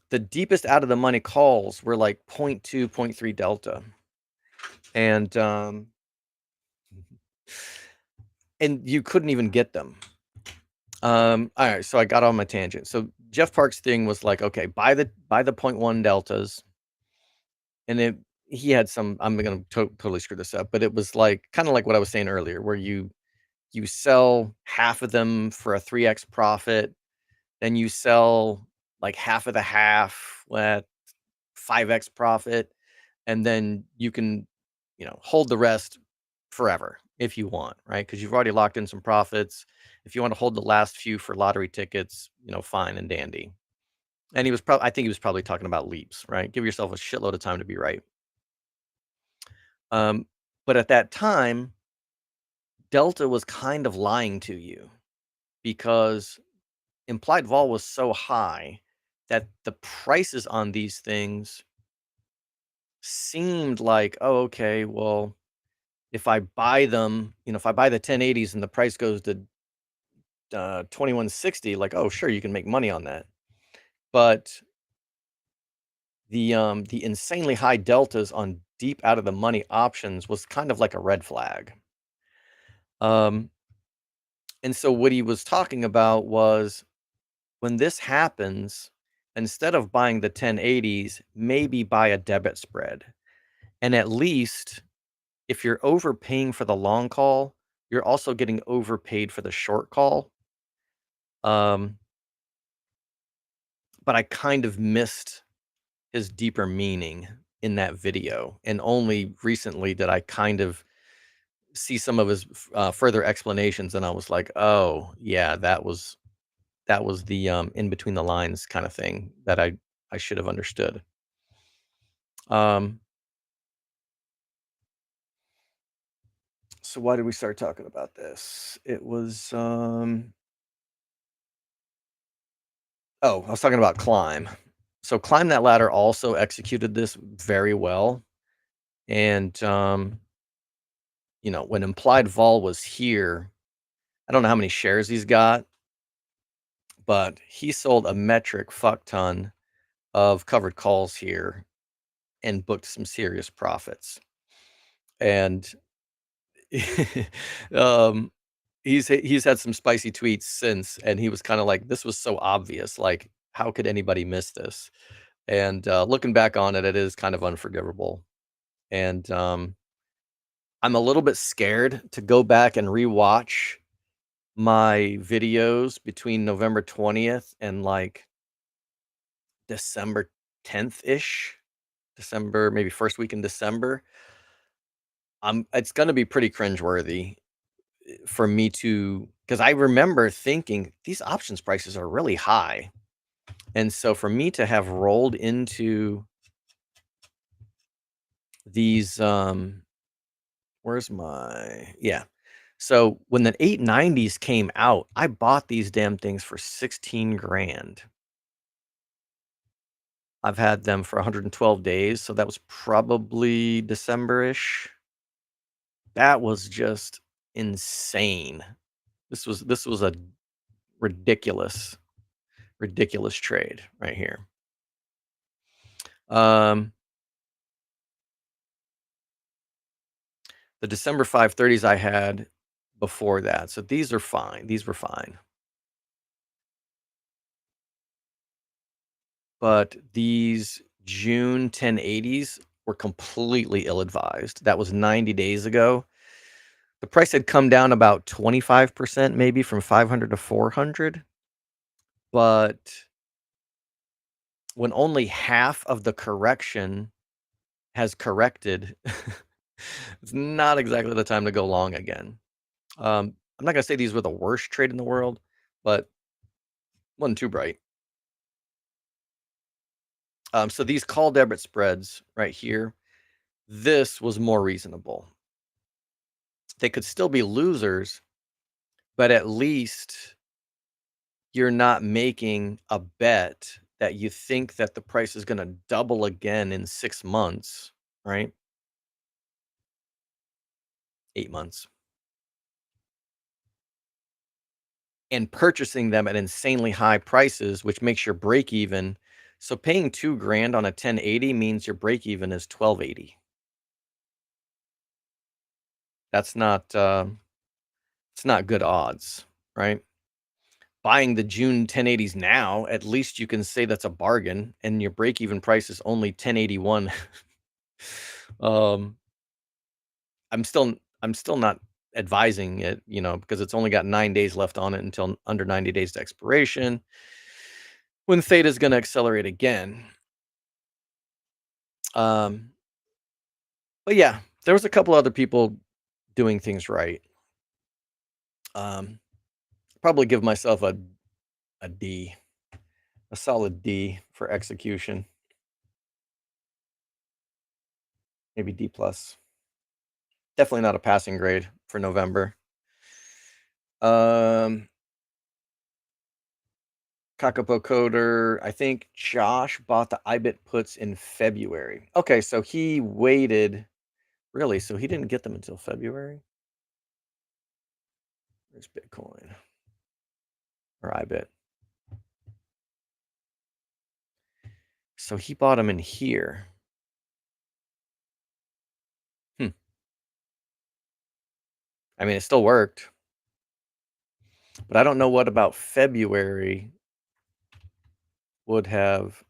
The deepest out of the money calls were like 0.2, 0.3 delta. And you couldn't even get them. All right, so I got on my tangent. So Jeff Park's thing was like, okay, buy the 0.1 deltas. And he had some, I'm gonna totally screw this up, but it was like kind of like what I was saying earlier, where you sell half of them for a 3x profit, then you sell like half of the half at 5x profit, and then you can hold the rest forever if you want, right? Because you've already locked in some profits. If you want to hold the last few for lottery tickets, fine and dandy. And I think he was probably talking about leaps, right? Give yourself a shitload of time to be right. But at that time, Delta was kind of lying to you because implied vol was so high that the prices on these things seemed like, oh, okay, well, if I buy them, if I buy the 1080s and the price goes to 2160, like, oh, sure, you can make money on that. But the insanely high deltas on deep out of the money options was kind of like a red flag. And so what he was talking about was when this happens, instead of buying the 1080s, maybe buy a debit spread. And at least if you're overpaying for the long call, you're also getting overpaid for the short call. But I kind of missed his deeper meaning in that video. And only recently did I kind of see some of his further explanations. And I was like, oh, yeah, that was the in between the lines kind of thing that I should have understood. So why did we start talking about this? It was I was talking about Climb. So Climb That Ladder also executed this very well. And when implied vol was here, I don't know how many shares he's got, but he sold a metric fuck ton of covered calls here and booked some serious profits. And he's had some spicy tweets since, and he was kind of like, this was so obvious, like how could anybody miss this? And looking back on it, it is kind of unforgivable. And I'm a little bit scared to go back and rewatch my videos between November 20th and like December 10th-ish, December, maybe first week in December, it's gonna be pretty cringeworthy for me to, because I remember thinking these options prices are really high. And so for me to have rolled into these, where's my, yeah. So when the 890s came out, I bought these damn things for 16 grand. I've had them for 112 days, so that was probably December-ish. That was just insane. This was a ridiculous, ridiculous trade right here. The December 530s I had before that, so these are fine. These were fine. But these June 1080s were completely ill-advised. That was 90 days ago. The price had come down about 25% maybe from 500 to 400. But when only half of the correction has corrected, it's not exactly the time to go long again. I'm not gonna say these were the worst trade in the world, but wasn't too bright. So these call debit spreads right here, this was more reasonable. They could still be losers, but at least you're not making a bet that you think that the price is gonna double again in 6 months, right? 8 months. And purchasing them at insanely high prices, which makes your break even. So paying 2 grand on a 1080 means your break even is 1280. That's not, it's not good odds, right? Buying the June 1080s now, at least you can say that's a bargain, and your break even price is only 1081. um, I'm still not advising it, because it's only got 9 days left on it until under 90 days to expiration, when theta is going to accelerate again. Um, but yeah, there was a couple other people doing things right. Probably give myself a D, a solid D for execution, maybe D plus. Definitely not a passing grade for November. Kakapo Coder, I think Josh bought the IBIT puts in February. Okay, so he waited. Really? So he didn't get them until February? Where's Bitcoin? Or IBIT? So he bought them in here. I mean, it still worked. But I don't know what about February would have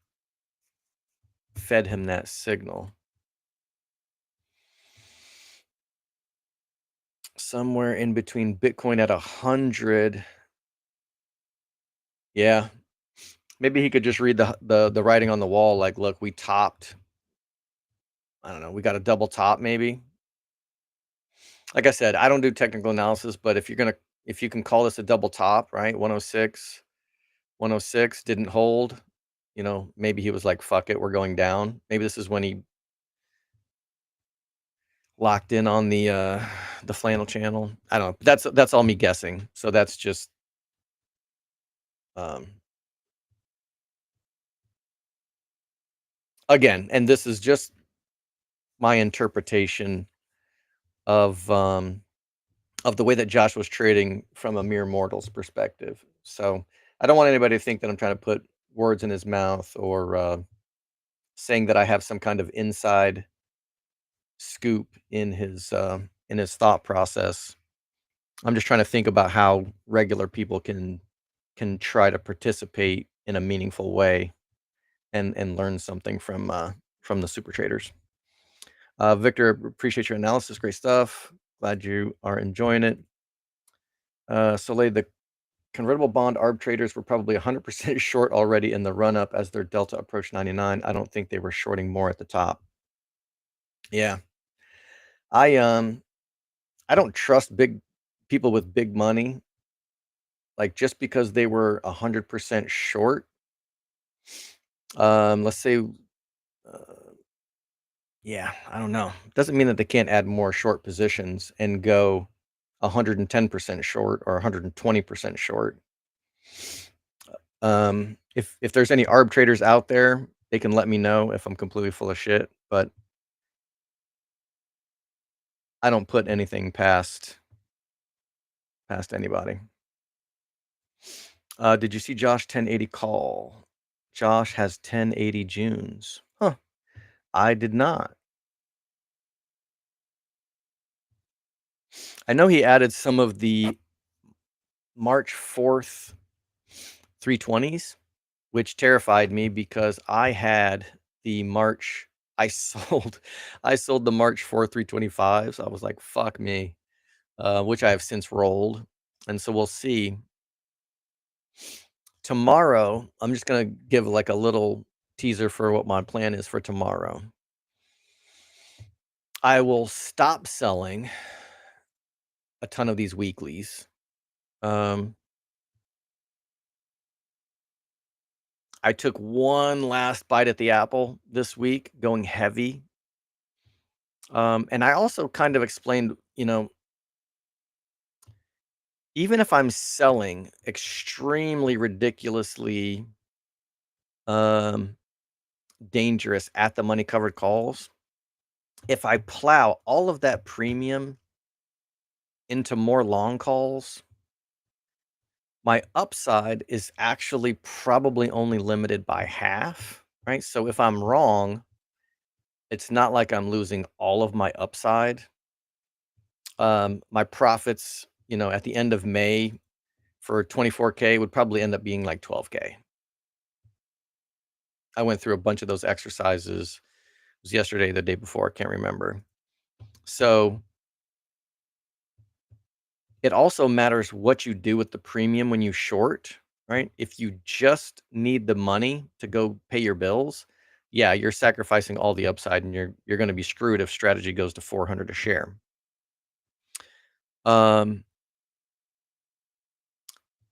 fed him that signal. Somewhere in between Bitcoin at 100. Yeah. Maybe he could just read the writing on the wall, like, look, we topped. I don't know, we got a double top maybe. Like I said, I don't do technical analysis, but if you can call this a double top, right? 106 didn't hold. Maybe he was like, fuck it, we're going down. Maybe this is when he locked in on the flannel channel. I don't know. That's all me guessing. So that's just again, and this is just my interpretation of the way that Josh was trading from a mere mortal's perspective. So I don't want anybody to think that I'm trying to put words in his mouth or saying that I have some kind of inside scoop in his thought process. I'm just trying to think about how regular people can try to participate in a meaningful way and learn something from the super traders. Victor, appreciate your analysis. Great stuff. Glad you are enjoying it. Soleil, the convertible bond arb traders were probably 100% short already in the run up as their delta approached 99. I don't think they were shorting more at the top. Yeah. I don't trust big people with big money. Like just because they were 100% short. Let's say yeah, I don't know. Doesn't mean that they can't add more short positions and go 110% short or 120% short. If there's any arb traders out there, they can let me know if I'm completely full of shit, but I don't put anything past anybody. Did you see Josh 1080 call? Josh has 1080 Junes. Huh. I did not. I know he added some of the March 4th 320s, which terrified me because I had the March I sold the March 4 325s. I was like, fuck me. Which I have since rolled. And so we'll see. Tomorrow, I'm just gonna give like a little teaser for what my plan is for tomorrow. I will stop selling a ton of these weeklies. I took one last bite at the apple this week, going heavy. And I also kind of explained, even if I'm selling extremely ridiculously dangerous at the money covered calls, if I plow all of that premium into more long calls, my upside is actually probably only limited by half, right? So if I'm wrong, it's not like I'm losing all of my upside. My profits, at the end of May for 24K would probably end up being like 12K. I went through a bunch of those exercises. It was yesterday, the day before, I can't remember. So it also matters what you do with the premium when you short, right? If you just need the money to go pay your bills, yeah, you're sacrificing all the upside and you're going to be screwed if strategy goes to 400 a share.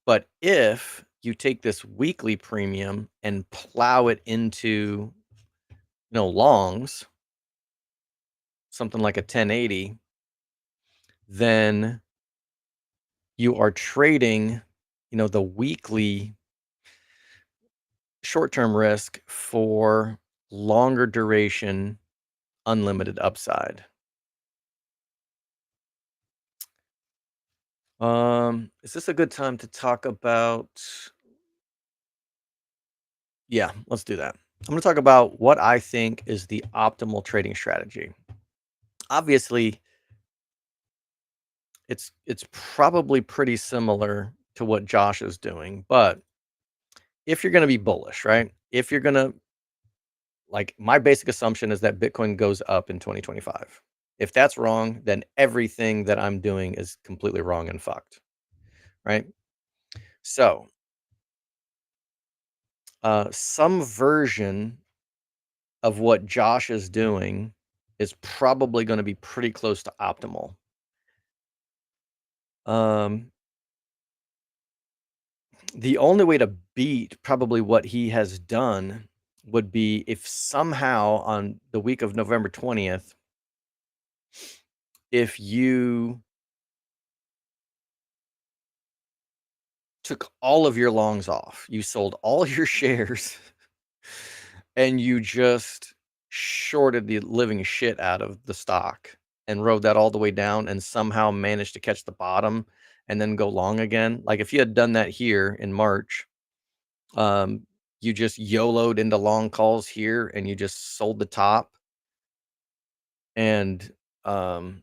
But if you take this weekly premium and plow it into, longs, something like a 1080, then you are trading, the weekly short-term risk for longer duration, unlimited upside. Is this a good time to talk about? Yeah, let's do that. I'm going to talk about what I think is the optimal trading strategy. Obviously, it's probably pretty similar to what Josh is doing, but if you're going to be bullish, right? If you're going to, like, my basic assumption is that Bitcoin goes up in 2025. If that's wrong, then everything that I'm doing is completely wrong and fucked, right? So, some version of what Josh is doing is probably going to be pretty close to optimal. The only way to beat probably what he has done would be if somehow on the week of November 20th, if you took all of your longs off, you sold all your shares, and you just shorted the living shit out of the stock and rode that all the way down and somehow managed to catch the bottom and then go long again. Like if you had done that here in March, you just YOLO'd into long calls here and you just sold the top and then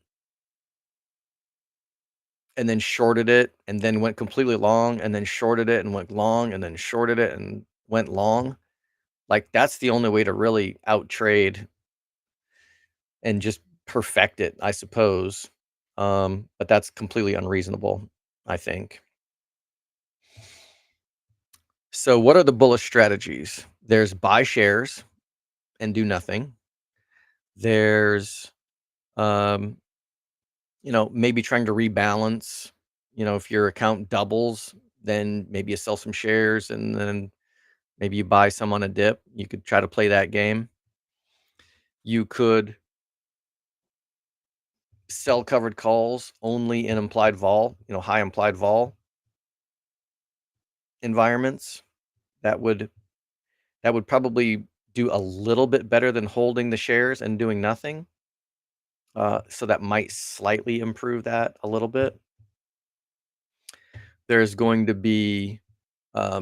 shorted it and then went completely long and then shorted it and went long and then shorted it and went long. Like that's the only way to really out trade and just perfect it, I suppose. But that's completely unreasonable. I think. So what are the bullish strategies? There's buy shares and do nothing. There's um, maybe trying to rebalance. If your account doubles, then maybe you sell some shares and then maybe you buy some on a dip. You could try to play that game. You could sell covered calls only in implied vol, high implied vol environments. That would probably do a little bit better than holding the shares and doing nothing. So that might slightly improve that a little bit. There's going to be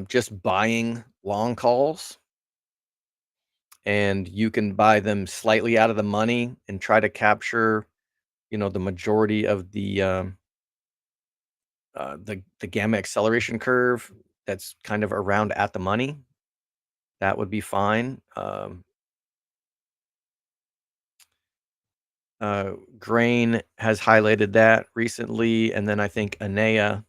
just buying long calls, and you can buy them slightly out of the money and try to capture, the majority of the gamma acceleration curve that's kind of around at the money. That would be fine. Grain has highlighted that recently, and then I think Anea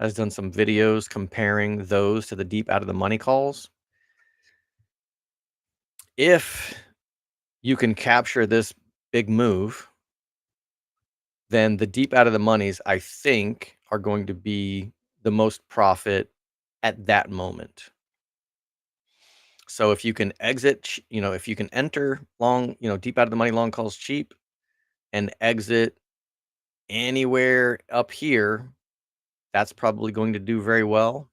has done some videos comparing those to the deep out of the money calls. If you can capture this big move, then the deep out of the monies, I think, are going to be the most profit at that moment. So if you can exit, if you can enter long, deep out of the money long calls cheap and exit anywhere up here, that's probably going to do very well.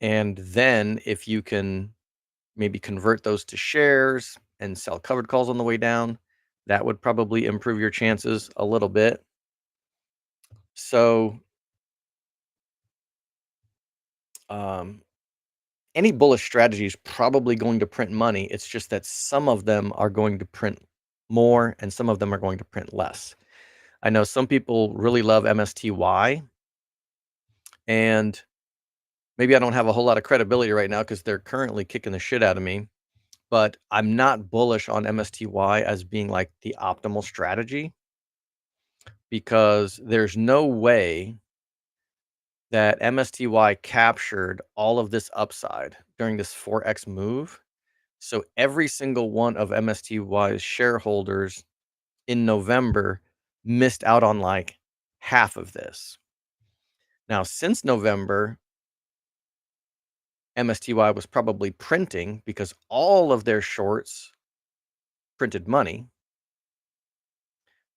And then if you can maybe convert those to shares and sell covered calls on the way down, that would probably improve your chances a little bit. So any bullish strategy is probably going to print money. It's just that some of them are going to print more and some of them are going to print less. I know some people really love MSTY, and maybe I don't have a whole lot of credibility right now because they're currently kicking the shit out of me, but I'm not bullish on MSTY as being like the optimal strategy, because there's no way that MSTY captured all of this upside during this 4x move. So every single one of MSTY's shareholders in November missed out on like half of this. Now, since November, MSTY was probably printing because all of their shorts printed money.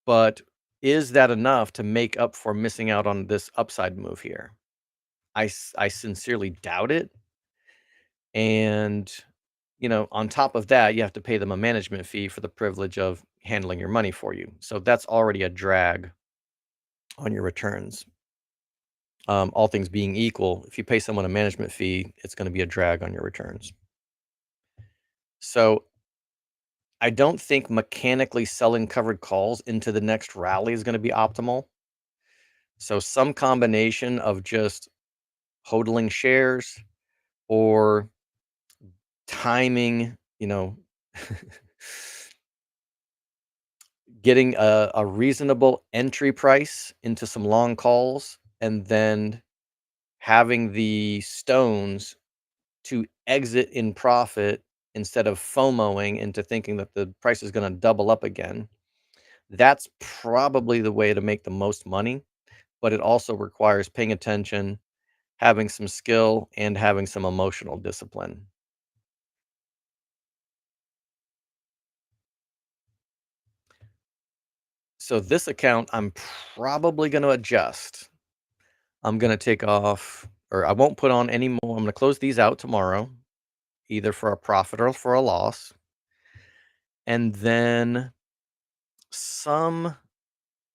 But is that enough to make up for missing out on this upside move here? I sincerely doubt it. And, on top of that, you have to pay them a management fee for the privilege of handling your money for you. So that's already a drag on your returns. All things being equal, if you pay someone a management fee, it's going to be a drag on your returns. So I don't think mechanically selling covered calls into the next rally is going to be optimal. So some combination of just hodling shares or timing, getting a reasonable entry price into some long calls and then having the stones to exit in profit instead of FOMOing into thinking that the price is going to double up again. That's probably the way to make the most money, but it also requires paying attention, having some skill, and having some emotional discipline. So this account, I'm probably going to adjust. I'm going to take off, or I won't put on any more. I'm going to close these out tomorrow, either for a profit or for a loss. And then some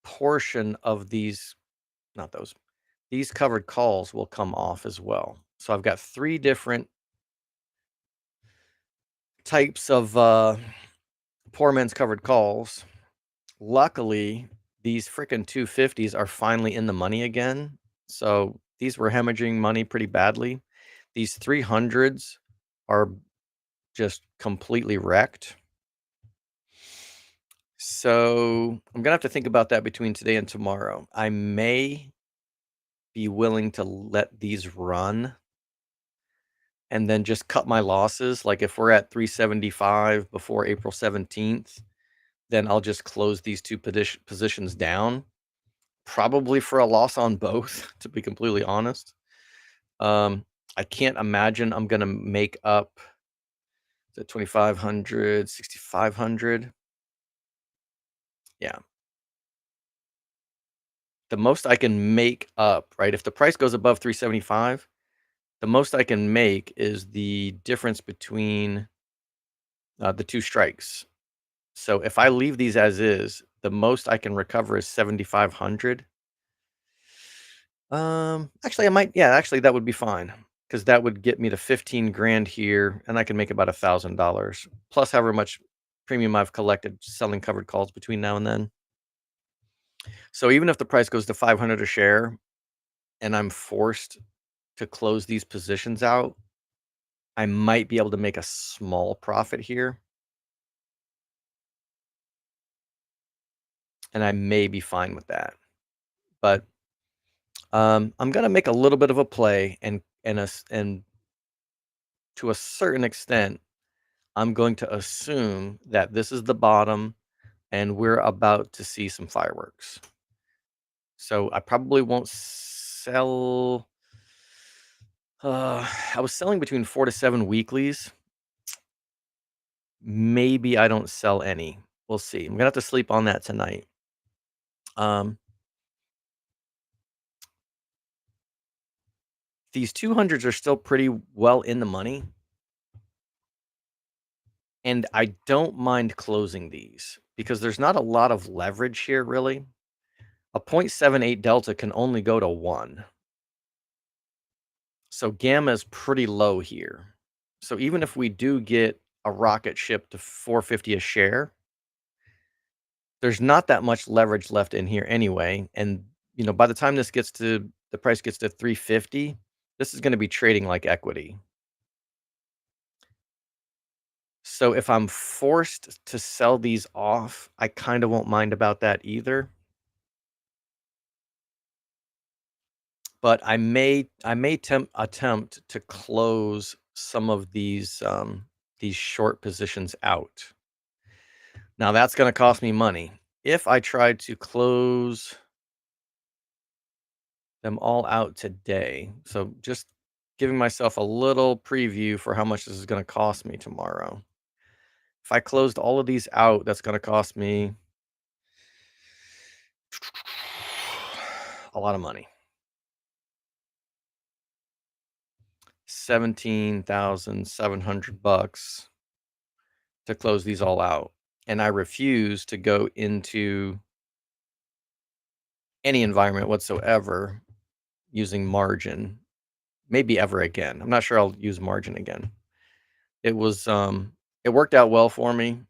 portion of these, not those, these covered calls will come off as well. So I've got 3 different types of poor man's covered calls. Luckily, these freaking 250s are finally in the money again. So these were hemorrhaging money pretty badly. These 300s are just completely wrecked. So I'm gonna have to think about that between today and tomorrow. I may be willing to let these run and then just cut my losses. Like if we're at 375 before April 17th, then I'll just close these two positions down, probably for a loss on both, to be completely honest. I can't imagine I'm going to make up the 2,500, 6,500. Yeah. The most I can make up, right? If the price goes above 375, the most I can make is the difference between the two strikes. So if I leave these as is, the most I can recover is 7,500. Actually, I might, yeah, actually, that would be fine because that would get me to 15 grand here, and I can make about $1,000 plus however much premium I've collected selling covered calls between now and then. So even if the price goes to 500 a share and I'm forced to close these positions out, I might be able to make a small profit here. And I may be fine with that. But I'm going to make a little bit of a play, and to a certain extent, I'm going to assume that this is the bottom and we're about to see some fireworks. So I probably won't sell. I was selling between 4 to 7 weeklies. Maybe I don't sell any. We'll see. I'm gonna have to sleep on that tonight. These 200s are still pretty well in the money, and I don't mind closing these because there's not a lot of leverage here, really. A 0.78 delta can only go to 1. So gamma is pretty low here. So even if we do get a rocket ship to 450 a share, there's not that much leverage left in here anyway. And by the time the price gets to 350, this is going to be trading like equity. So if I'm forced to sell these off, I kind of won't mind about that either. But I may attempt to close some of these short positions out. Now that's going to cost me money. If I try to close them all out today, so just giving myself a little preview for how much this is going to cost me tomorrow. If I closed all of these out, that's going to cost me a lot of money. 17,700 bucks to close these all out. And I refuse to go into any environment whatsoever using margin, maybe ever again. I'm not sure I'll use margin again. It was it worked out well for me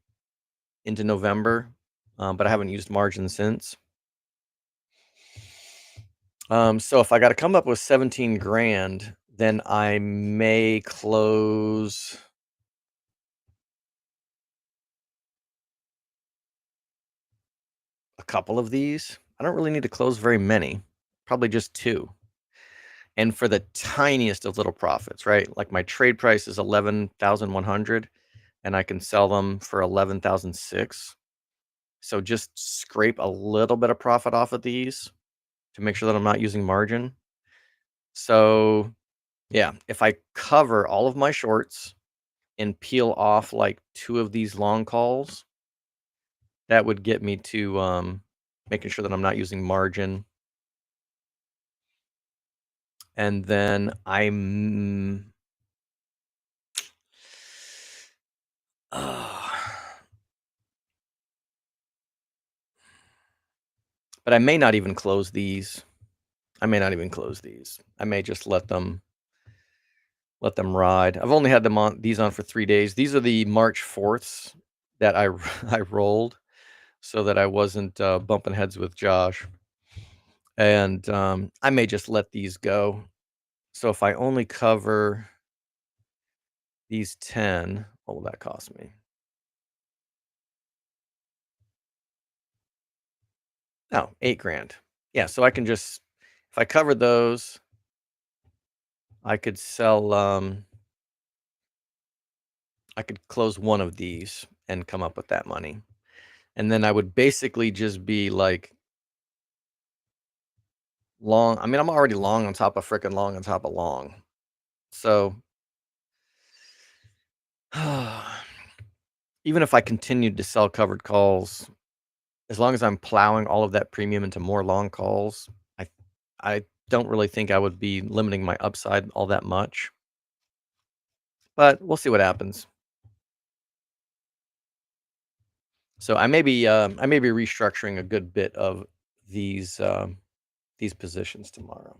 into November, but I haven't used margin since. So if I got to come up with 17 grand, then I may close a couple of these. I don't really need to close very many, probably just 2. And for the tiniest of little profits, right? Like my trade price is 11,100 and I can sell them for 11,006. So just scrape a little bit of profit off of these to make sure that I'm not using margin. So yeah, if I cover all of my shorts and peel off like 2 of these long calls, that would get me to making sure that I'm not using margin. And then I'm but I may not even close these. I may just let them ride. I've only had these on for 3 days. These are the March 4ths that I I rolled so that I wasn't bumping heads with Josh. And I may just let these go. So if I only cover these 10, what will that cost me? Oh, 8 grand. Yeah, so I can just, If I covered those, I could sell, I could close one of these and come up with that money. And then I would basically just be like long. I mean, I'm already long on top of freaking long on top of long. So even if I continued to sell covered calls, as long as I'm plowing all of that premium into more long calls, I I don't really think I would be limiting my upside all that much. But we'll see what happens. So I may be restructuring a good bit of these positions tomorrow.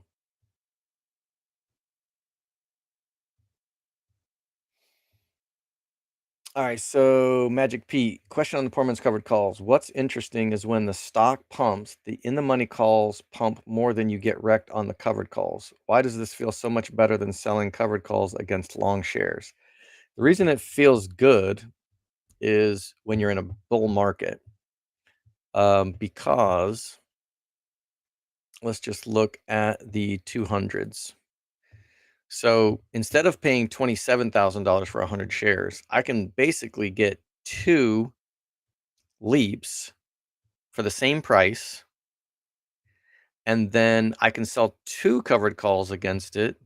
All right, so Magic Pete, question on the poor man's covered calls. What's interesting is when the stock pumps, the in the money calls pump more than you get wrecked on the covered calls. Why does this feel so much better than selling covered calls against long shares? The reason it feels good is when you're in a bull market, because let's just look at the 200s. So instead of paying $27,000 for 100 shares, I can basically get two leaps for the same price, and then I can sell two covered calls against it,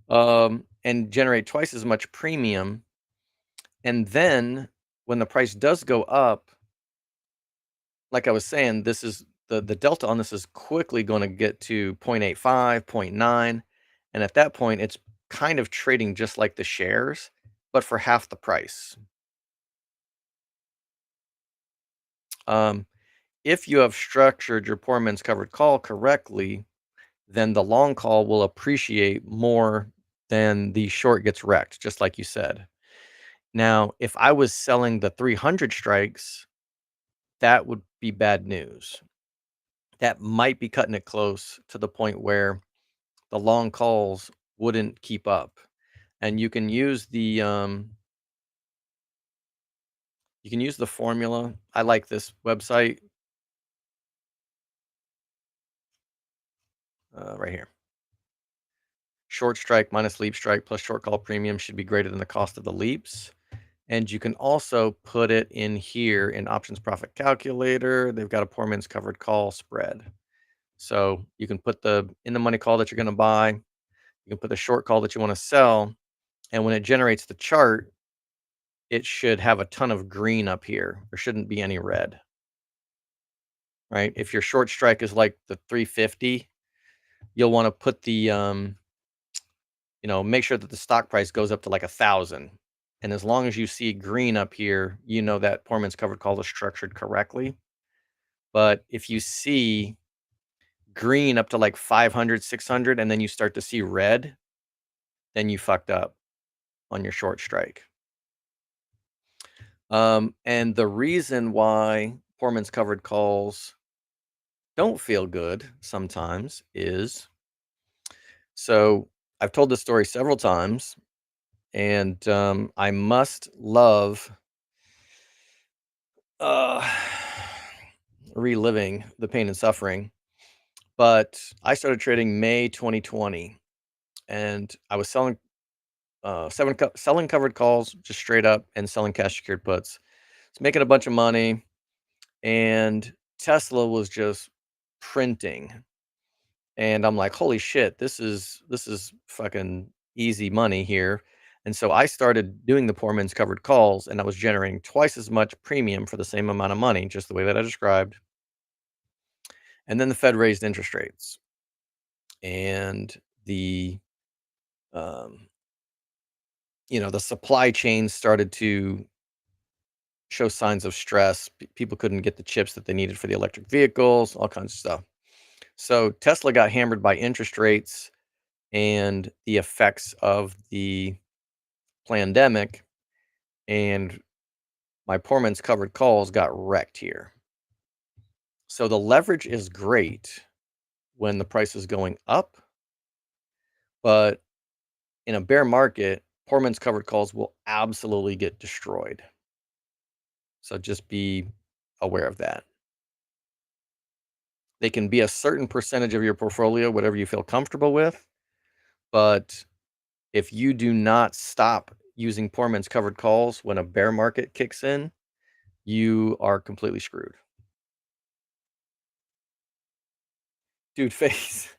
and generate twice as much premium. And then when the price does go up, like I was saying, this is the delta on this is quickly going to get to 0.85, 0.9. And at that point, it's kind of trading just like the shares, but for half the price. Um, if you have structured your poor man's covered call correctly, then the long call will appreciate more than the short gets wrecked, just like you said. Now, if I was selling the 300 strikes, that would be bad news. That might be cutting it close to the point where the long calls wouldn't keep up. And you can use the formula. I like this website right here. Short strike minus leap strike plus short call premium should be greater than the cost of the leaps. And you can also put it in here in options profit calculator. They've got a poor man's covered call spread. So you can put the in the money call that you're going to buy. You can put the short call that you want to sell. And when it generates the chart, it should have a ton of green up here. There shouldn't be any red, right? If your short strike is like the 350, you'll want to put the, make sure that the stock price goes up to like 1,000. And as long as you see green up here, you know that poor man's covered call is structured correctly. But if you see green up to like 500, 600, and then you start to see red, then you fucked up on your short strike. And the reason why poor man's covered calls don't feel good sometimes is, so I've told this story several times, and I must love uh, reliving the pain and suffering. But I started trading May 2020, and I was selling covered calls just straight up and selling cash secured puts. It's making a bunch of money, and Tesla was just printing, and I'm like, holy shit, this is fucking easy money here. And so I started doing the poor man's covered calls, and I was generating twice as much premium for the same amount of money, just the way that I described. And then the Fed raised interest rates, and the um, the supply chain started to show signs of stress. People couldn't get the chips that they needed for the electric vehicles, all kinds of stuff. So Tesla got hammered by interest rates and the effects of the pandemic, and my poor man's covered calls got wrecked here. So the leverage is great when the price is going up, but in a bear market, poor man's covered calls will absolutely get destroyed. So just be aware of that. They can be a certain percentage of your portfolio, whatever you feel comfortable with. But if you do not stop using poor man's covered calls when a bear market kicks in, you are completely screwed. Dude, face.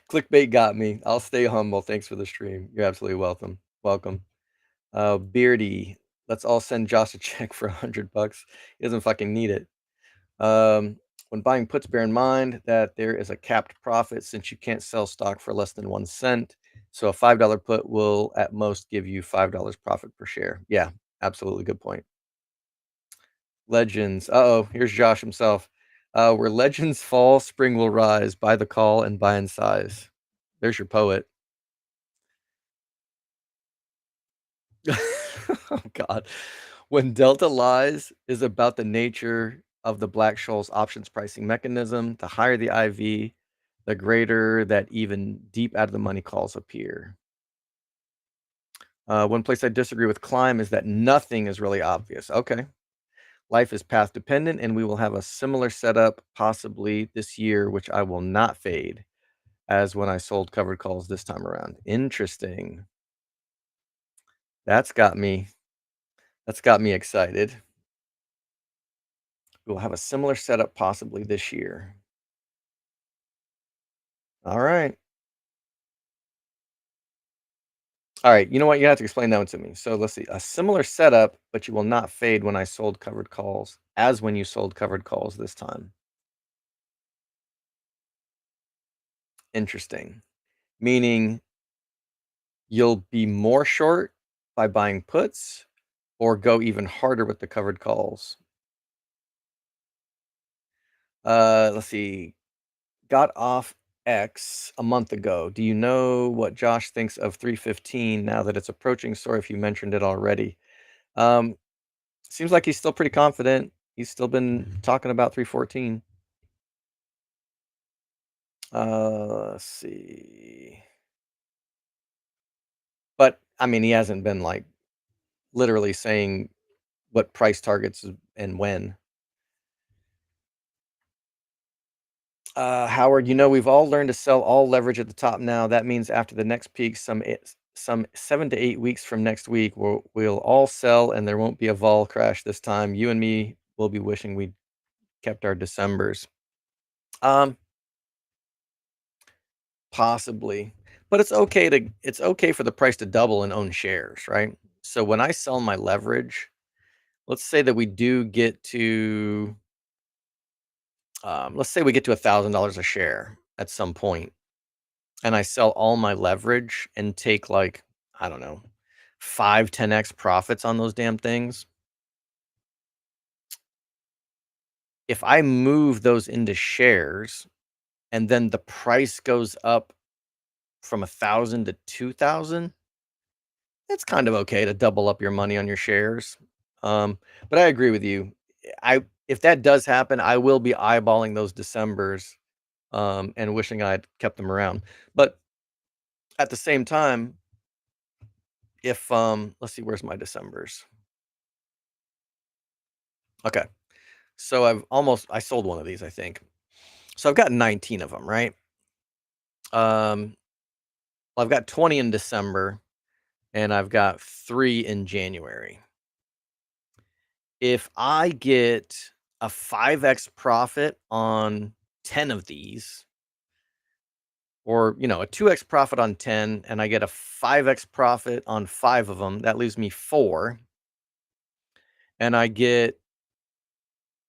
Clickbait got me. I'll stay humble. Thanks for the stream. You're absolutely welcome. Welcome. Beardy, let's all send Josh a check for $100. He doesn't fucking need it. When buying puts, bear in mind that there is a capped profit since you can't sell stock for less than 1 cent. So a $5 put will at most give you $5 profit per share. Yeah, absolutely good point. Legends. Uh-oh, here's Josh himself. Where legends fall, spring will rise. Buy the call and buy in size. There's your poet. Oh God. When Delta lies is about the nature of the Black-Scholes options pricing mechanism. The higher the IV, the greater that even deep out of the money calls appear. One place I disagree with Climb is that nothing is really obvious. Okay. Life is path dependent, and we will have a similar setup possibly this year, which I will not fade as when I sold covered calls this time around. Interesting. That's got me excited. We'll have a similar setup possibly this year. All right. All right. You know what? You have to explain that one to me. So let's see. A similar setup, but you will not fade when I sold covered calls as when you sold covered calls this time. Interesting. Meaning you'll be more short by buying puts or go even harder with the covered calls. Let's see. Got off X a month ago. Do you know what Josh thinks of 315 now that it's approaching? Sorry if you mentioned it already. Um, Seems like he's still pretty confident. He's still been talking about 314. Let's see. But I mean, he hasn't been like literally saying what price targets and when. Howard, we've all learned to sell all leverage at the top now. That means after the next peak, some 7 to 8 weeks from next week, we'll all sell and there won't be a vol crash this time. You and me will be wishing we'd kept our Decembers. Possibly. But it's okay for the price to double and own shares, right? So when I sell my leverage, let's say that we do get to let's say we get to $1,000 a share at some point, and I sell all my leverage and take like, I don't know, 5-10x profits on those damn things. If I move those into shares and then the price goes up from 1,000 to 2,000, it's kind of okay to double up your money on your shares. But I agree with you. If that does happen, I will be eyeballing those Decembers and wishing I'd kept them around. But at the same time, if let's see, where's my Decembers? Okay. So I sold one of these, I think. So I've got 19 of them, right? I've got 20 in December and I've got 3 in January. If I get a 5x profit on 10 of these, or a 2x profit on 10, and I get a 5x profit on 5 of them, that leaves me 4. And I get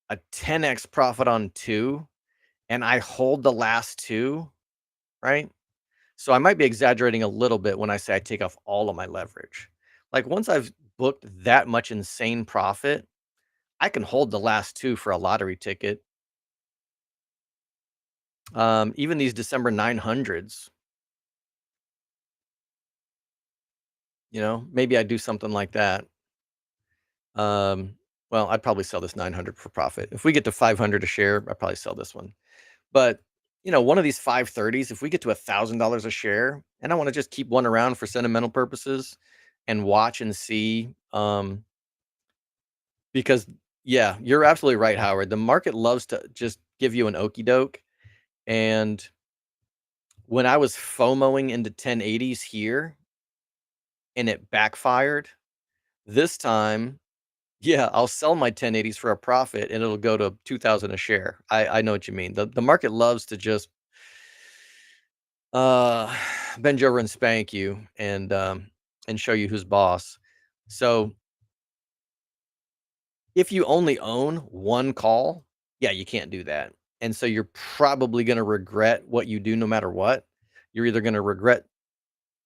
a 10x profit on 2, and I hold the last 2, right? So I might be exaggerating a little bit when I say I take off all of my leverage. Like once I've booked that much insane profit, I can hold the last 2 for a lottery ticket. Even these December 900s, maybe I do something like that. Well, I'd probably sell this 900 for profit. If we get to 500 a share, I'd probably sell this one. But, one of these 530s, if we get to $1,000 a share, and I want to just keep one around for sentimental purposes and watch and see, because yeah, you're absolutely right, Howard. The market loves to just give you an okey doke. And when I was FOMOing into 1080s here and it backfired, this time, yeah, I'll sell my 1080s for a profit and it'll go to 2,000 a share. I know what you mean. The market loves to just uh bend you over and spank you and show you who's boss. So if you only own one call, yeah, you can't do that. And so you're probably going to regret what you do no matter what. You're either going to regret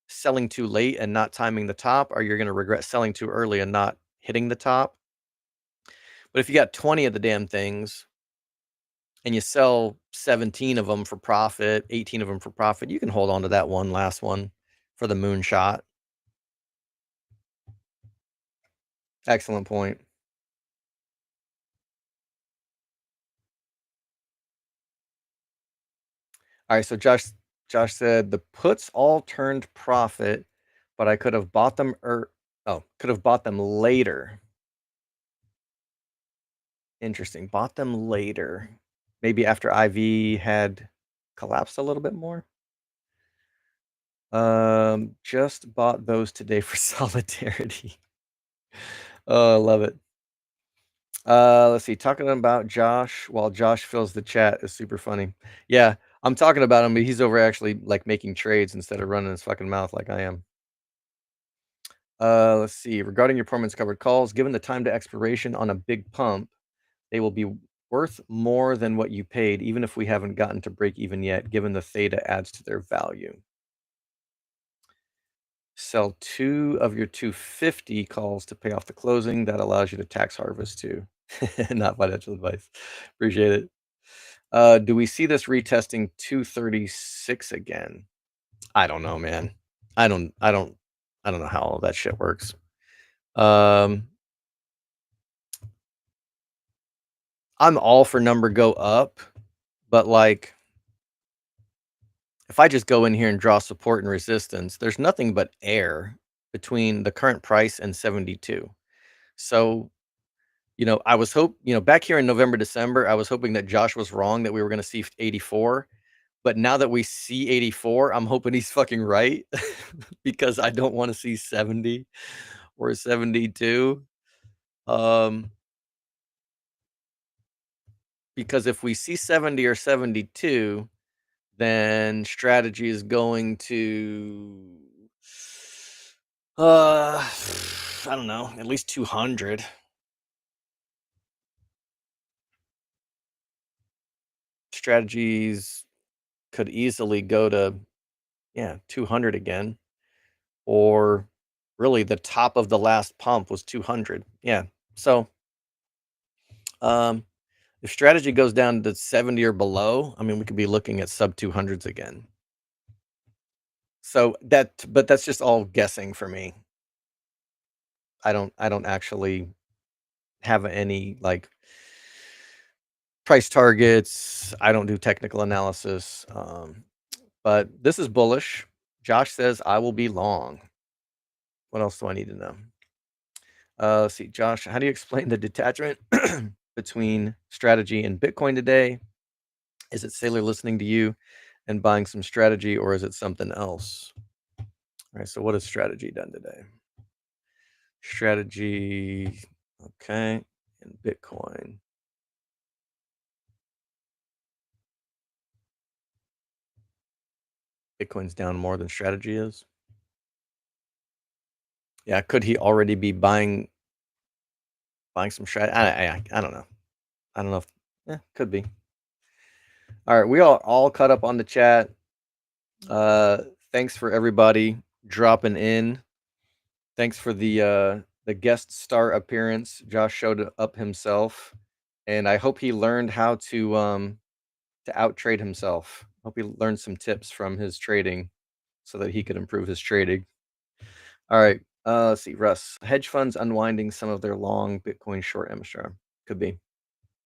selling too late and not timing the top, or you're going to regret selling too early and not hitting the top. But if you got 20 of the damn things and you sell 17 of them for profit, 18 of them for profit, you can hold on to that one last one for the moonshot. Excellent point. All right, so Josh said the puts all turned profit, but I could have bought them could have bought them later. Interesting. Bought them later. Maybe after IV had collapsed a little bit more. Just bought those today for solidarity. Oh, I love it. Let's see. Talking about Josh while Josh fills the chat is super funny. Yeah, I'm talking about him, but he's over actually like making trades instead of running his fucking mouth like I am. Let's see. Regarding your performance covered calls, given the time to expiration on a big pump, they will be worth more than what you paid, even if we haven't gotten to break even yet, given the theta adds to their value. Sell 2 of your 250 calls to pay off the closing. That allows you to tax harvest too. Not financial advice. Appreciate it. Do we see this retesting 236 again? I don't know, man. I don't know how all that shit works. I'm all for number go up, but like if I just go in here and draw support and resistance, there's nothing but air between the current price and 72. So, I was back here in November, December, I was hoping that Josh was wrong that we were going to see 84. But now that we see 84, I'm hoping he's fucking right because I don't want to see 70 or 72. Because if we see 70 or 72, then strategy is going to I don't know, at least 200. Strategies could easily go to 200 again, or really the top of the last pump was 200. Yeah. So if strategy goes down to 70 or below, I mean we could be looking at sub 200s again. So but that's just all guessing for me. I don't actually have any like price targets. I don't do technical analysis. But this is bullish. Josh says I will be long. What else do I need to know? Let's see, Josh, how do you explain the detachment between strategy and Bitcoin today? Is it Sailor listening to you and buying some strategy, or is it something else? All right, so what has strategy done today? Strategy, okay, and Bitcoin. Bitcoin's down more than strategy is. Yeah, could he already be buying some strategy? I don't know. I don't know if could be. All right, we are all caught up on the chat. Thanks for everybody dropping in. Thanks for the guest star appearance. Josh showed up himself, and I hope he learned how to out trade himself. Hope he learned some tips from his trading so that he could improve his trading. All right, let's see, Russ. Hedge funds unwinding some of their long Bitcoin short MSR. Could be.